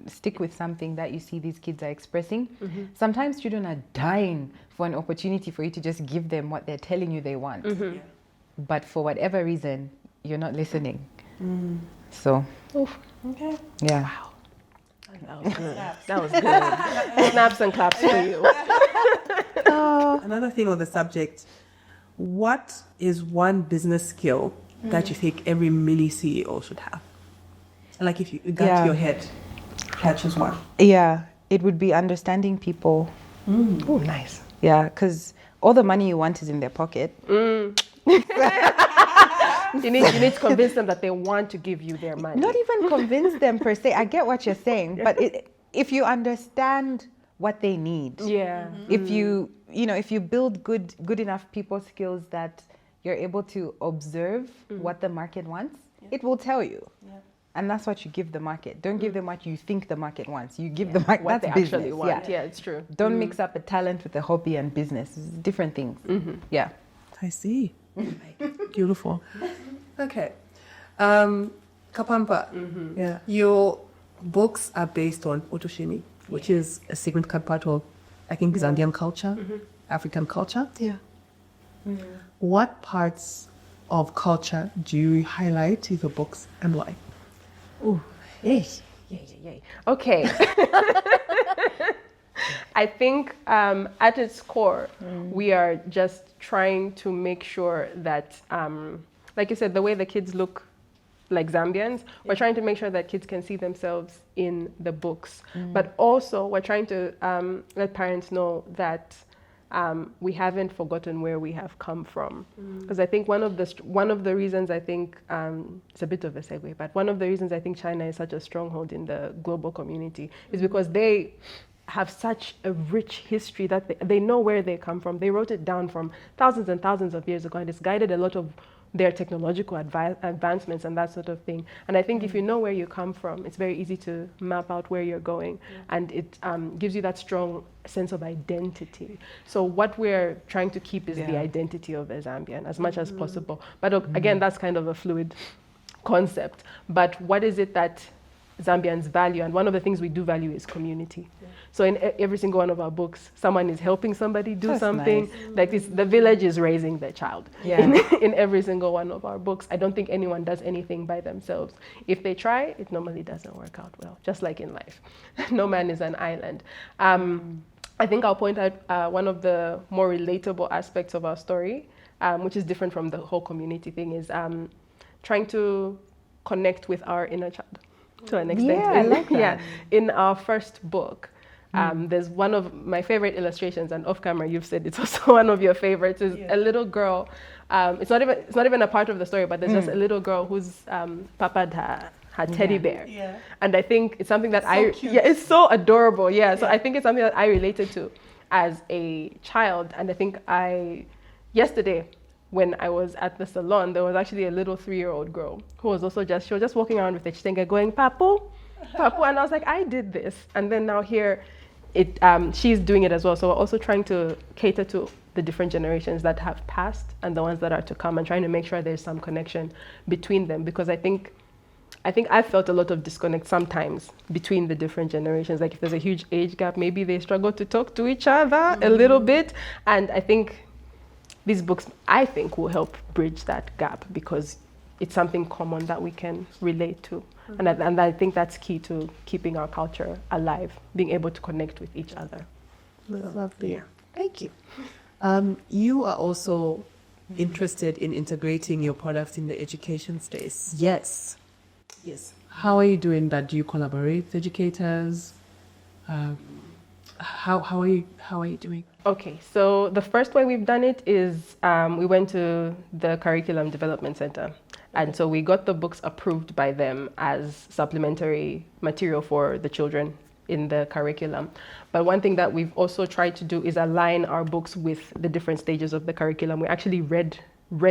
stick with something that you see these kids are expressing. Sometimes children are dying for an opportunity for you to just give them what they're telling you they want. But for whatever reason, you're not listening. So, Okay. yeah. That was good. That was good. Snaps and claps for you. Another thing on the subject, what is one business skill that you think every mini CEO should have? Like if you got to your head, catches one. Yeah, it would be understanding people. Oh, nice. Yeah, because all the money you want is in their pocket. You need to convince them that they want to give you their money. Not even convince them per se. I get what you're saying, but if you understand what they need, if you build good enough people skills that you're able to observe what the market wants, it will tell you. And that's what you give the market. Don't give them what you think the market wants. You give the market what that's they business. actually want. Yeah, it's true. Don't mix up a talent with a hobby and business. It's different things. Yeah. I see. Beautiful. Okay. Kapampa, your books are based on Otoshimi, which is a significant part of, I think, Zambian culture, African culture. Yeah. What parts of culture do you highlight in your books and why? Ooh, yay. Okay. I think at its core, we are just trying to make sure that, like you said, the way the kids look like Zambians, we're trying to make sure that kids can see themselves in the books. But also, we're trying to let parents know that we haven't forgotten where we have come from. Because I think one of the reasons I think, it's a bit of a segue, but one of the reasons I think China is such a stronghold in the global community is because they have such a rich history that they know where they come from. They wrote it down from thousands and thousands of years ago, and it's guided a lot of their technological advancements and that sort of thing. And I think if you know where you come from, it's very easy to map out where you're going, and it gives you that strong sense of identity. So what we're trying to keep is the identity of a Zambian as much as possible. But again, that's kind of a fluid concept. But what is it that Zambians value? And one of the things we do value is community. So in every single one of our books, someone is helping somebody do something. Nice. Like this, the village is raising their child. In every single one of our books. I don't think anyone does anything by themselves. If they try, it normally doesn't work out well, just like in life. No man is an island. I think I'll point out one of the more relatable aspects of our story, which is different from the whole community thing, is trying to connect with our inner child to an extent. Yeah, I like that. In our first book, there's one of my favorite illustrations, and off camera you've said it's also one of your favorites, is a little girl. It's not even a part of the story, but there's just a little girl who's papaed her teddy bear. Yeah. And I think it's something that it's so adorable. Yeah. So I think it's something that I related to as a child. And I think yesterday when I was at the salon, there was actually a little 3-year-old girl who was also she was just walking around with a chitenga going, Papu, Papu. And I was like, I did this. And then now here, she's doing it as well. So we're also trying to cater to the different generations that have passed and the ones that are to come, and trying to make sure there's some connection between them. Because I think I've felt a lot of disconnect sometimes between the different generations. Like if there's a huge age gap, maybe they struggle to talk to each other a little bit. And I think these books, I think, will help bridge that gap, because it's something common that we can relate to. And I think that's key to keeping our culture alive, being able to connect with each other. Lovely. Thank you. You are also interested in integrating your products in the education space. Yes. How are you doing that? Do you collaborate with educators? How are you doing? Okay, so the first way we've done it is we went to the Curriculum Development Center. And so we got the books approved by them as supplementary material for the children in the curriculum. But one thing that we've also tried to do is align our books with the different stages of the curriculum. We actually read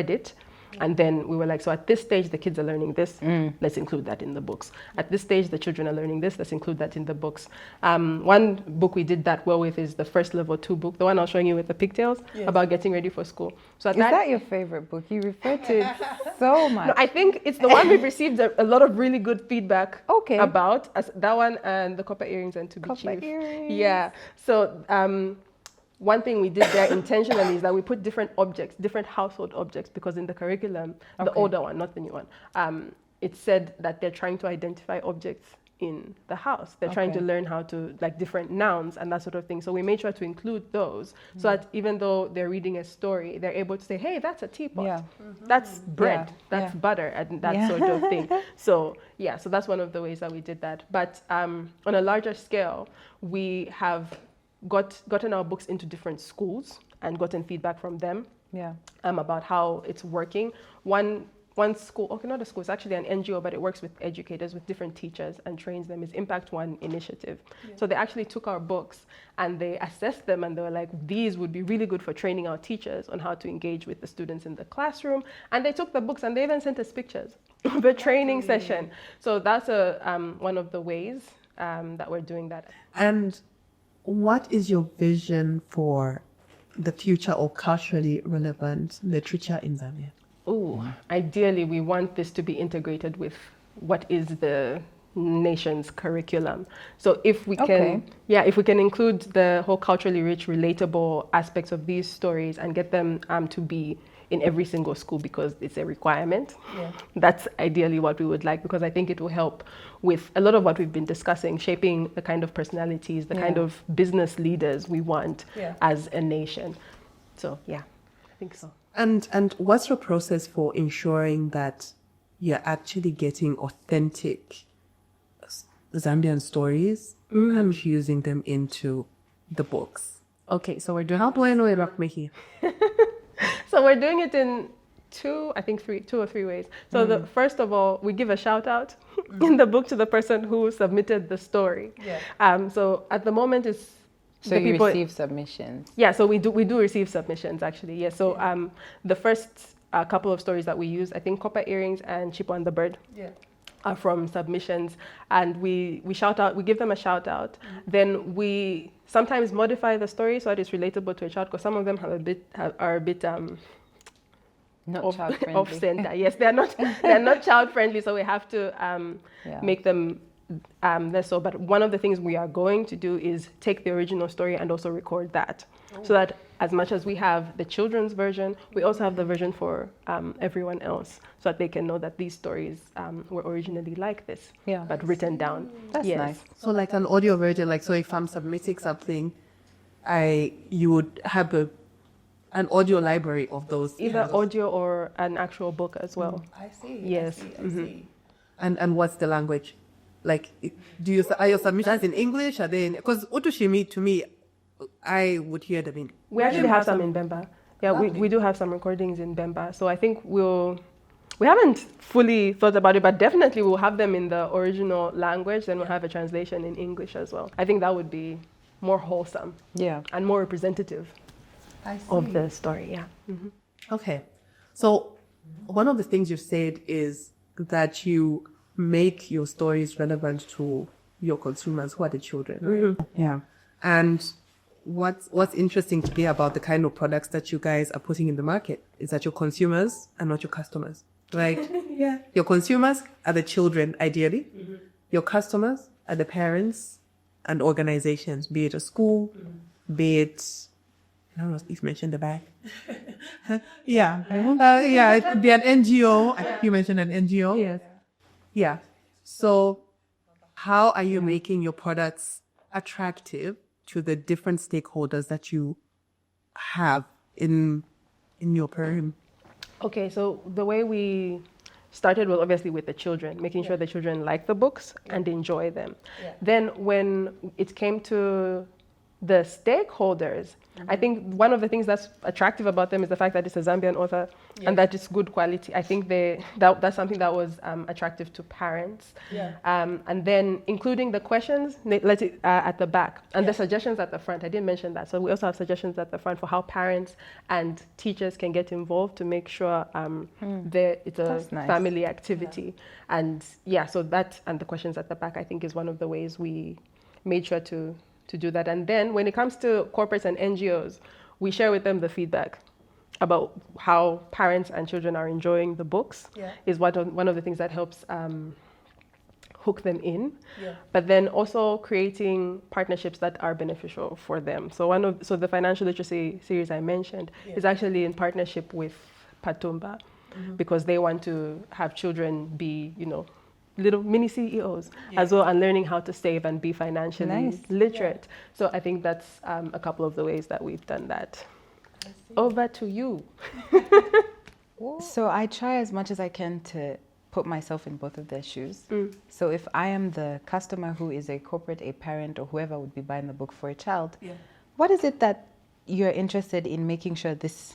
it. And then we were like, so at this stage, the kids are learning this, let's include that in the books. At this stage, the children are learning this, let's include that in the books. One book we did that well with is the first level 2 book, the one I was showing you with the pigtails, about getting ready for school. So is that your favorite book? You refer to it so much. No, I think it's the one we've received a lot of really good feedback about. As that one and the Copper Earrings and To Be Chief. Earrings. Yeah. So one thing we did there intentionally is that we put different objects, different household objects, because in the curriculum, the older one, not the new one, it said that they're trying to identify objects in the house. They're trying to learn how to, like, different nouns and that sort of thing. So we made sure to include those so that even though they're reading a story, they're able to say, hey, that's a teapot. That's bread. That's butter, and that sort of thing. So so that's one of the ways that we did that. But on a larger scale, we have gotten our books into different schools and gotten feedback from them about how it's working. One school, not a school, it's actually an NGO, but it works with educators, with different teachers, and trains them, is Impact One Initiative. So they actually took our books and they assessed them, and they were like, these would be really good for training our teachers on how to engage with the students in the classroom. And they took the books and they even sent us pictures of a training session. So that's one of the ways that we're doing that. And what is your vision for the future of culturally relevant literature in Zambia? Ideally, we want this to be integrated with what is the nation's curriculum. So if we can, if we can include the whole culturally rich, relatable aspects of these stories and get them to be in every single school because it's a requirement. Yeah. That's ideally what we would like, because I think it will help with a lot of what we've been discussing, shaping the kind of personalities, the kind of business leaders we want as a nation. So yeah, I think so. And what's your process for ensuring that you're actually getting authentic Zambian stories and fusing them into the books? Okay, so we're doing how do I know about making? So we're doing it in two or three ways. So the first of all, we give a shout out in the book to the person who submitted the story. Yeah. So at the moment it's so you receive submissions. Yeah, so we do receive submissions actually. Yeah. So the first couple of stories that we use, I think Copper Earrings and Chipo and the Bird. Yeah. Are from submissions, and we shout out, we give them a shout out. Then we sometimes modify the story so that it's relatable to a child, because some of them are a bit not child friendly. Off center. Yes, they're not child friendly, so we have to make them less so. But one of the things we are going to do is take the original story and also record that, so that as much as we have the children's version, we also have the version for everyone else, so that they can know that these stories were originally like this, but written down. That's nice. So like an audio version, like, so if I'm submitting something, you would have an audio library of those. Either audio or an actual book as well. I see. Yes. I see. And what's the language? Like, are your submissions in English? Are they in, because Utushimi, to me, I would hear them in. We actually have some in Bemba. Yeah, we do have some recordings in Bemba. So I think we haven't fully thought about it, but definitely we'll have them in the original language. Then we'll have a translation in English as well. I think that would be more wholesome. Yeah. And more representative of the story. Yeah. Mm-hmm. Okay. So one of the things you've said is that you make your stories relevant to your consumers, who are the children. Mm-hmm. Yeah. And what's interesting to me about the kind of products that you guys are putting in the market is that your consumers are not your customers. Like, your consumers are the children, ideally. Mm-hmm. Your customers are the parents and organizations, be it a school, be it, I don't know if you mentioned the bank. It could be an NGO. I think you mentioned an NGO. Yes. Yeah. So how are you making your products attractive to the different stakeholders that you have in your program? Okay, so the way we started was obviously with the children, making sure the children like the books and enjoy them. Yeah. Then when it came to the stakeholders, I think one of the things that's attractive about them is the fact that it's a Zambian author and that it's good quality. I think that's something that was attractive to parents. Yeah. And then including the questions at the back and the suggestions at the front. I didn't mention that. So we also have suggestions at the front for how parents and teachers can get involved to make sure it's a family activity. Yeah. And so that and the questions at the back, I think, is one of the ways we made sure to do that. And then when it comes to corporates and NGOs, we share with them the feedback about how parents and children are enjoying the books is one of the things that helps hook them in. Yeah. But then also creating partnerships that are beneficial for them. So the financial literacy series I mentioned is actually in partnership with Patumba because they want to have children be, little mini CEOs as well, and learning how to save and be financially literate. So I think that's a couple of the ways that we've done that. Over to you. So I try as much as I can to put myself in both of their shoes. So if I am the customer who is a corporate, a parent, or whoever would be buying the book for a child, what is it that you're interested in making sure this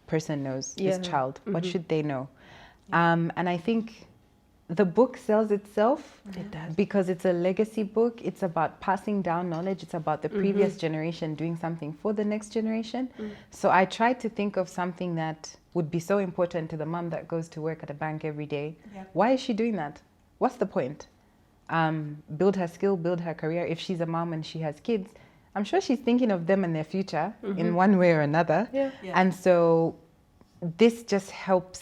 person knows, this child? What should they know? And I think the book sells itself. It does. Because it's a legacy book. It's about passing down knowledge. It's about the previous generation doing something for the next generation. So I try to think of something that would be so important to the mom that goes to work at a bank every day. Yeah. Why is she doing that? What's the point? Build her skill, build her career. If she's a mom and she has kids, I'm sure she's thinking of them and their future in one way or another. Yeah. Yeah. And so this just helps,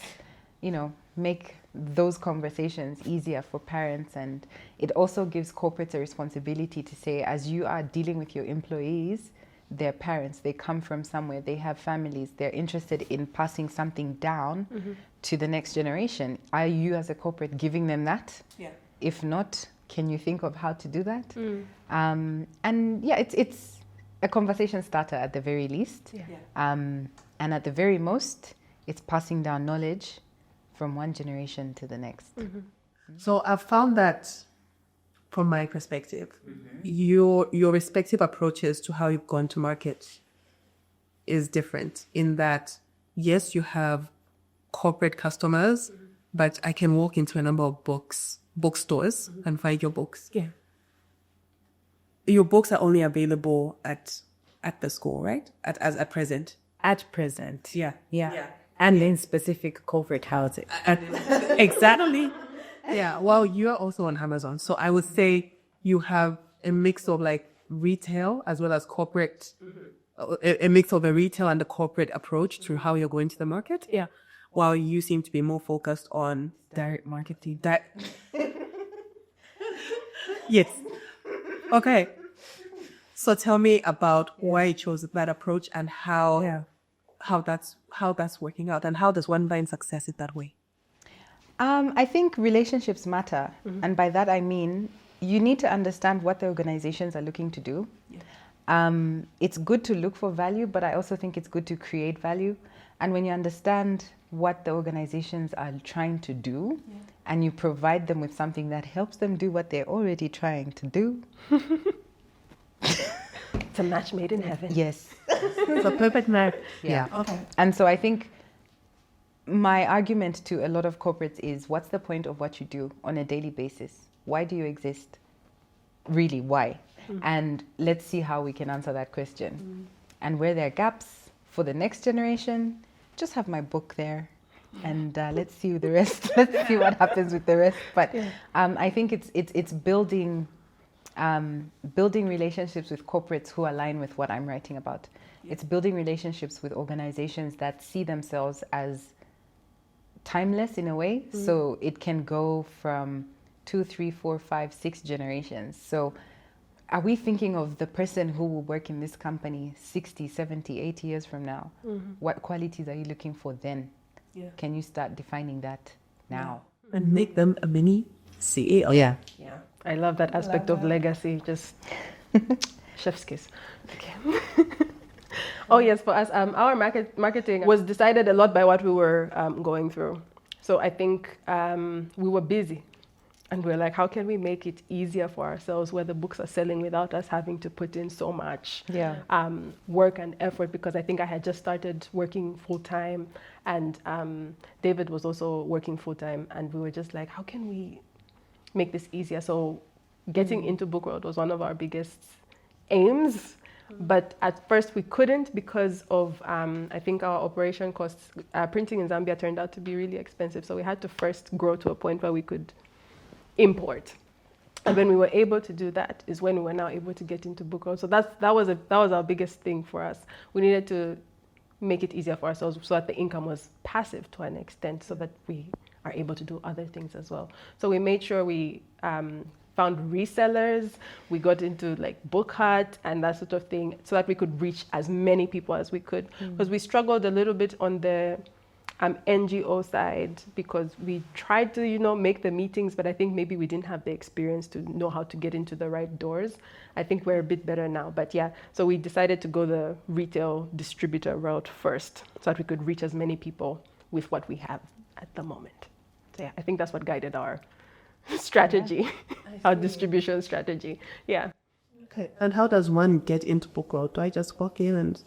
make those conversations easier for parents, and it also gives corporates a responsibility to say, as you are dealing with your employees, their parents, they come from somewhere, they have families, they're interested in passing something down to the next generation. Are you as a corporate giving them that? Yeah. If not, can you think of how to do that? And yeah, it's a conversation starter at the very least. And at the very most, it's passing down knowledge from one generation to the next. So I've found that, from my perspective, your respective approaches to how you've gone to market is different in that, yes, you have corporate customers, but I can walk into a number of bookstores and find your books. Yeah. Your books are only available at the school, right? At present. At present. Yeah. And in specific corporate housing. Exactly. Yeah. Well, you are also on Amazon. So I would say you have a mix of like retail as well as corporate, a mix of a retail and a corporate approach to how you're going to the market. Yeah. While you seem to be more focused on Direct marketing. Yes. Okay. So tell me about why you chose that approach and how that's working out, and how does one find success in that way? I think relationships matter. And by that I mean, you need to understand what the organizations are looking to do. It's good to look for value, but I also think it's good to create value. And when you understand what the organizations are trying to do, and you provide them with something that helps them do what they're already trying to do. It's a match made in heaven. Yes. It's a perfect match. Yeah. Okay. And so I think my argument to a lot of corporates is, what's the point of what you do on a daily basis? Why do you exist? Really, why? And let's see how we can answer that question. And where there are gaps for the next generation, just have my book there. And let's see the rest. Let's see what happens with the rest. But I think it's building relationships with corporates who align with what I'm writing about. It's building relationships with organizations that see themselves as timeless in a way. So it can go from 2, 3, 4, 5, 6 generations. So are we thinking of the person who will work in this company 60, 70, 80 years from now? What qualities are you looking for then? Can you start defining that now? And make them a mini CEO. Yeah. Yeah, I love that aspect of legacy. Just chef's kiss. Okay. Oh yes, for us, our marketing was decided a lot by what we were going through. So I think we were busy, and we were like, how can we make it easier for ourselves where the books are selling without us having to put in so much work and effort? Because I think I had just started working full time, and David was also working full time, and we were just like, how can we make this easier? So getting into Book World was one of our biggest aims. But at first we couldn't because of, I think our operation costs, printing in Zambia turned out to be really expensive. So we had to first grow to a point where we could import. And when we were able to do that is when we were now able to get into Book World. So that was our biggest thing for us. We needed to make it easier for ourselves so that the income was passive to an extent so that we are able to do other things as well. So we made sure we found resellers, we got into like Book Hut and that sort of thing so that we could reach as many people as we could. Because we struggled a little bit on the NGO side because we tried to, make the meetings, but I think maybe we didn't have the experience to know how to get into the right doors. I think we're a bit better now, but yeah, so we decided to go the retail distributor route first so that we could reach as many people with what we have at the moment. So yeah, I think that's what guided our strategy, our distribution strategy. Yeah. Okay. And how does one get into Book World? Do I just walk in and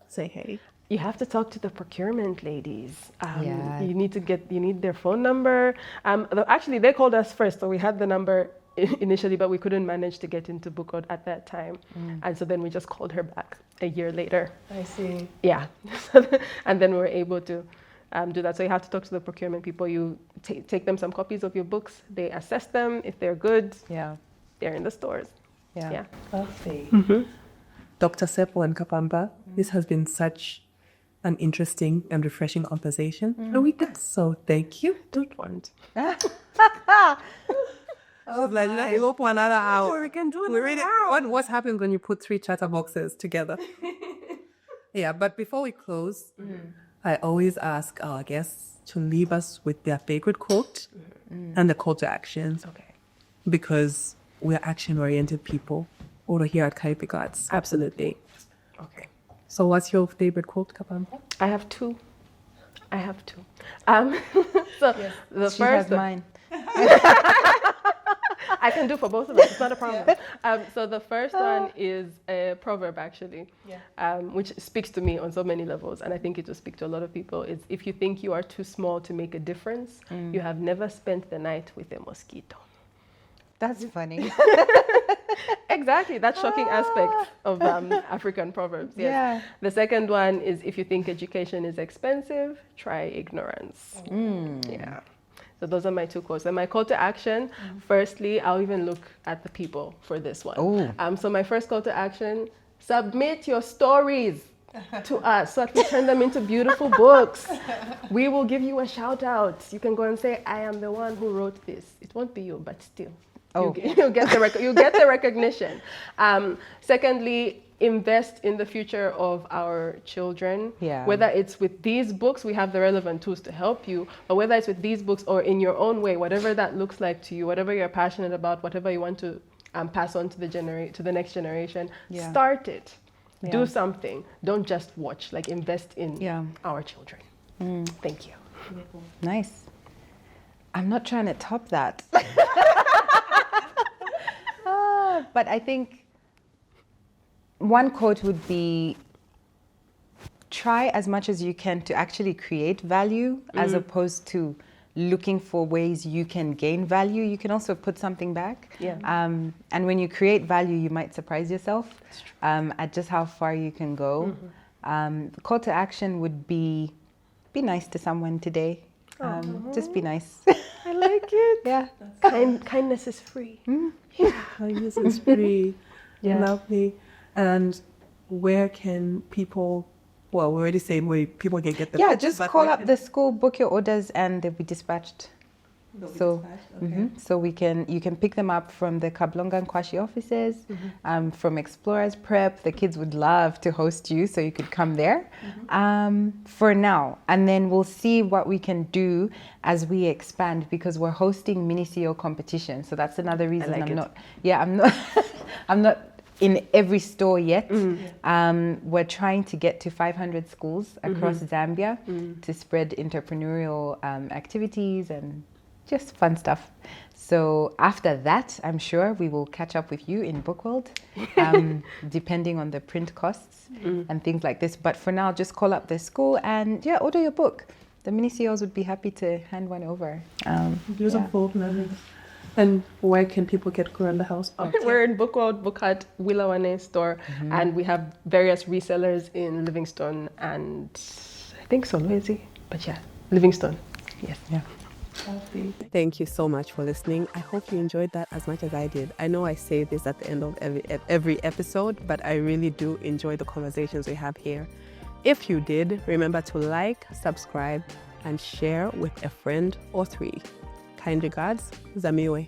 say, hey? You have to talk to the procurement ladies. You need their phone number. Actually, they called us first, so we had the number initially, but we couldn't manage to get into Book World at that time. And so then we just called her back a year later. I see. Yeah. And then we were able to do that. So you have to talk to the procurement people. You take them some copies of your books. They assess them. If they're good, they're in the stores. Yeah. Okay. Dr. Sepo and Kapampa, this has been such an interesting and refreshing conversation. And we did so. Thank you. Don't want. I was like, let's go for another hour. We can do it. We really, what happens when you put 3 chatterboxes together? Yeah, but before we close, I always ask our guests to leave us with their favorite quote and the call to action. Okay. Because we're action-oriented people over here at Kaipi Guards. Absolutely. Okay. So what's your favorite quote, Kapampa? I have two. So the She has first mine. I can do for both of us. It's not a problem. So the first one is a proverb, actually, which speaks to me on so many levels, and I think it will speak to a lot of people. It's if you think you are too small to make a difference, you have never spent the night with a mosquito. That's funny. Exactly, that shocking aspect of African proverbs. Yes. Yeah. The second one is if you think education is expensive, try ignorance. Yeah. So those are my 2 quotes. And my call to action, firstly, I'll even look at the people for this one. So my first call to action, submit your stories to us so that we turn them into beautiful books. We will give you a shout out. You can go and say, I am the one who wrote this. It won't be you, but still. You'll get the recognition. Secondly, invest in the future of our children. Yeah. Whether it's with these books, we have the relevant tools to help you, but whether it's with these books or in your own way, whatever that looks like to you, whatever you're passionate about, whatever you want to pass on to the next generation, start it. Yeah. Do something. Don't just watch. Like invest in our children. Thank you. Nice. I'm not trying to top that. But I think one quote would be, try as much as you can to actually create value as opposed to looking for ways you can gain value. You can also put something back. Yeah. And when you create value, you might surprise yourself at just how far you can go. The call to action would be nice to someone today. Just be nice. I like it. Yeah. Kindness is free. Kindness is free. Lovely. And where can people, well, we're already saying where people can get the books, just but call where up can- the school, book your orders, and they'll be dispatched. they'll be So, dispatched? Okay. so you can pick them up from the Kablonga and Kwashi offices, from Explorers Prep. The kids would love to host you, so you could come there for now. And then we'll see what we can do as we expand, because we're hosting mini CEO competition. So that's another reason I'm not in every store yet. We're trying to get to 500 schools across Zambia to spread entrepreneurial activities and just fun stuff. So after that, I'm sure we will catch up with you in Book World, depending on the print costs and things like this. But for now, just call up the school and order your book. The mini CEOs would be happy to hand one over. Beautiful. Lovely. And where can people get Kulanda House? We're in Book World, Book Hut, Wilawane store, and we have various resellers in Livingstone and I think Solwezi, but Livingstone. Yes. Yeah. Thank you so much for listening. I hope you enjoyed that as much as I did. I know I say this at the end of every episode, but I really do enjoy the conversations we have here. If you did, remember to like, subscribe, and share with a friend or 3. Kind regards, Zamiwe.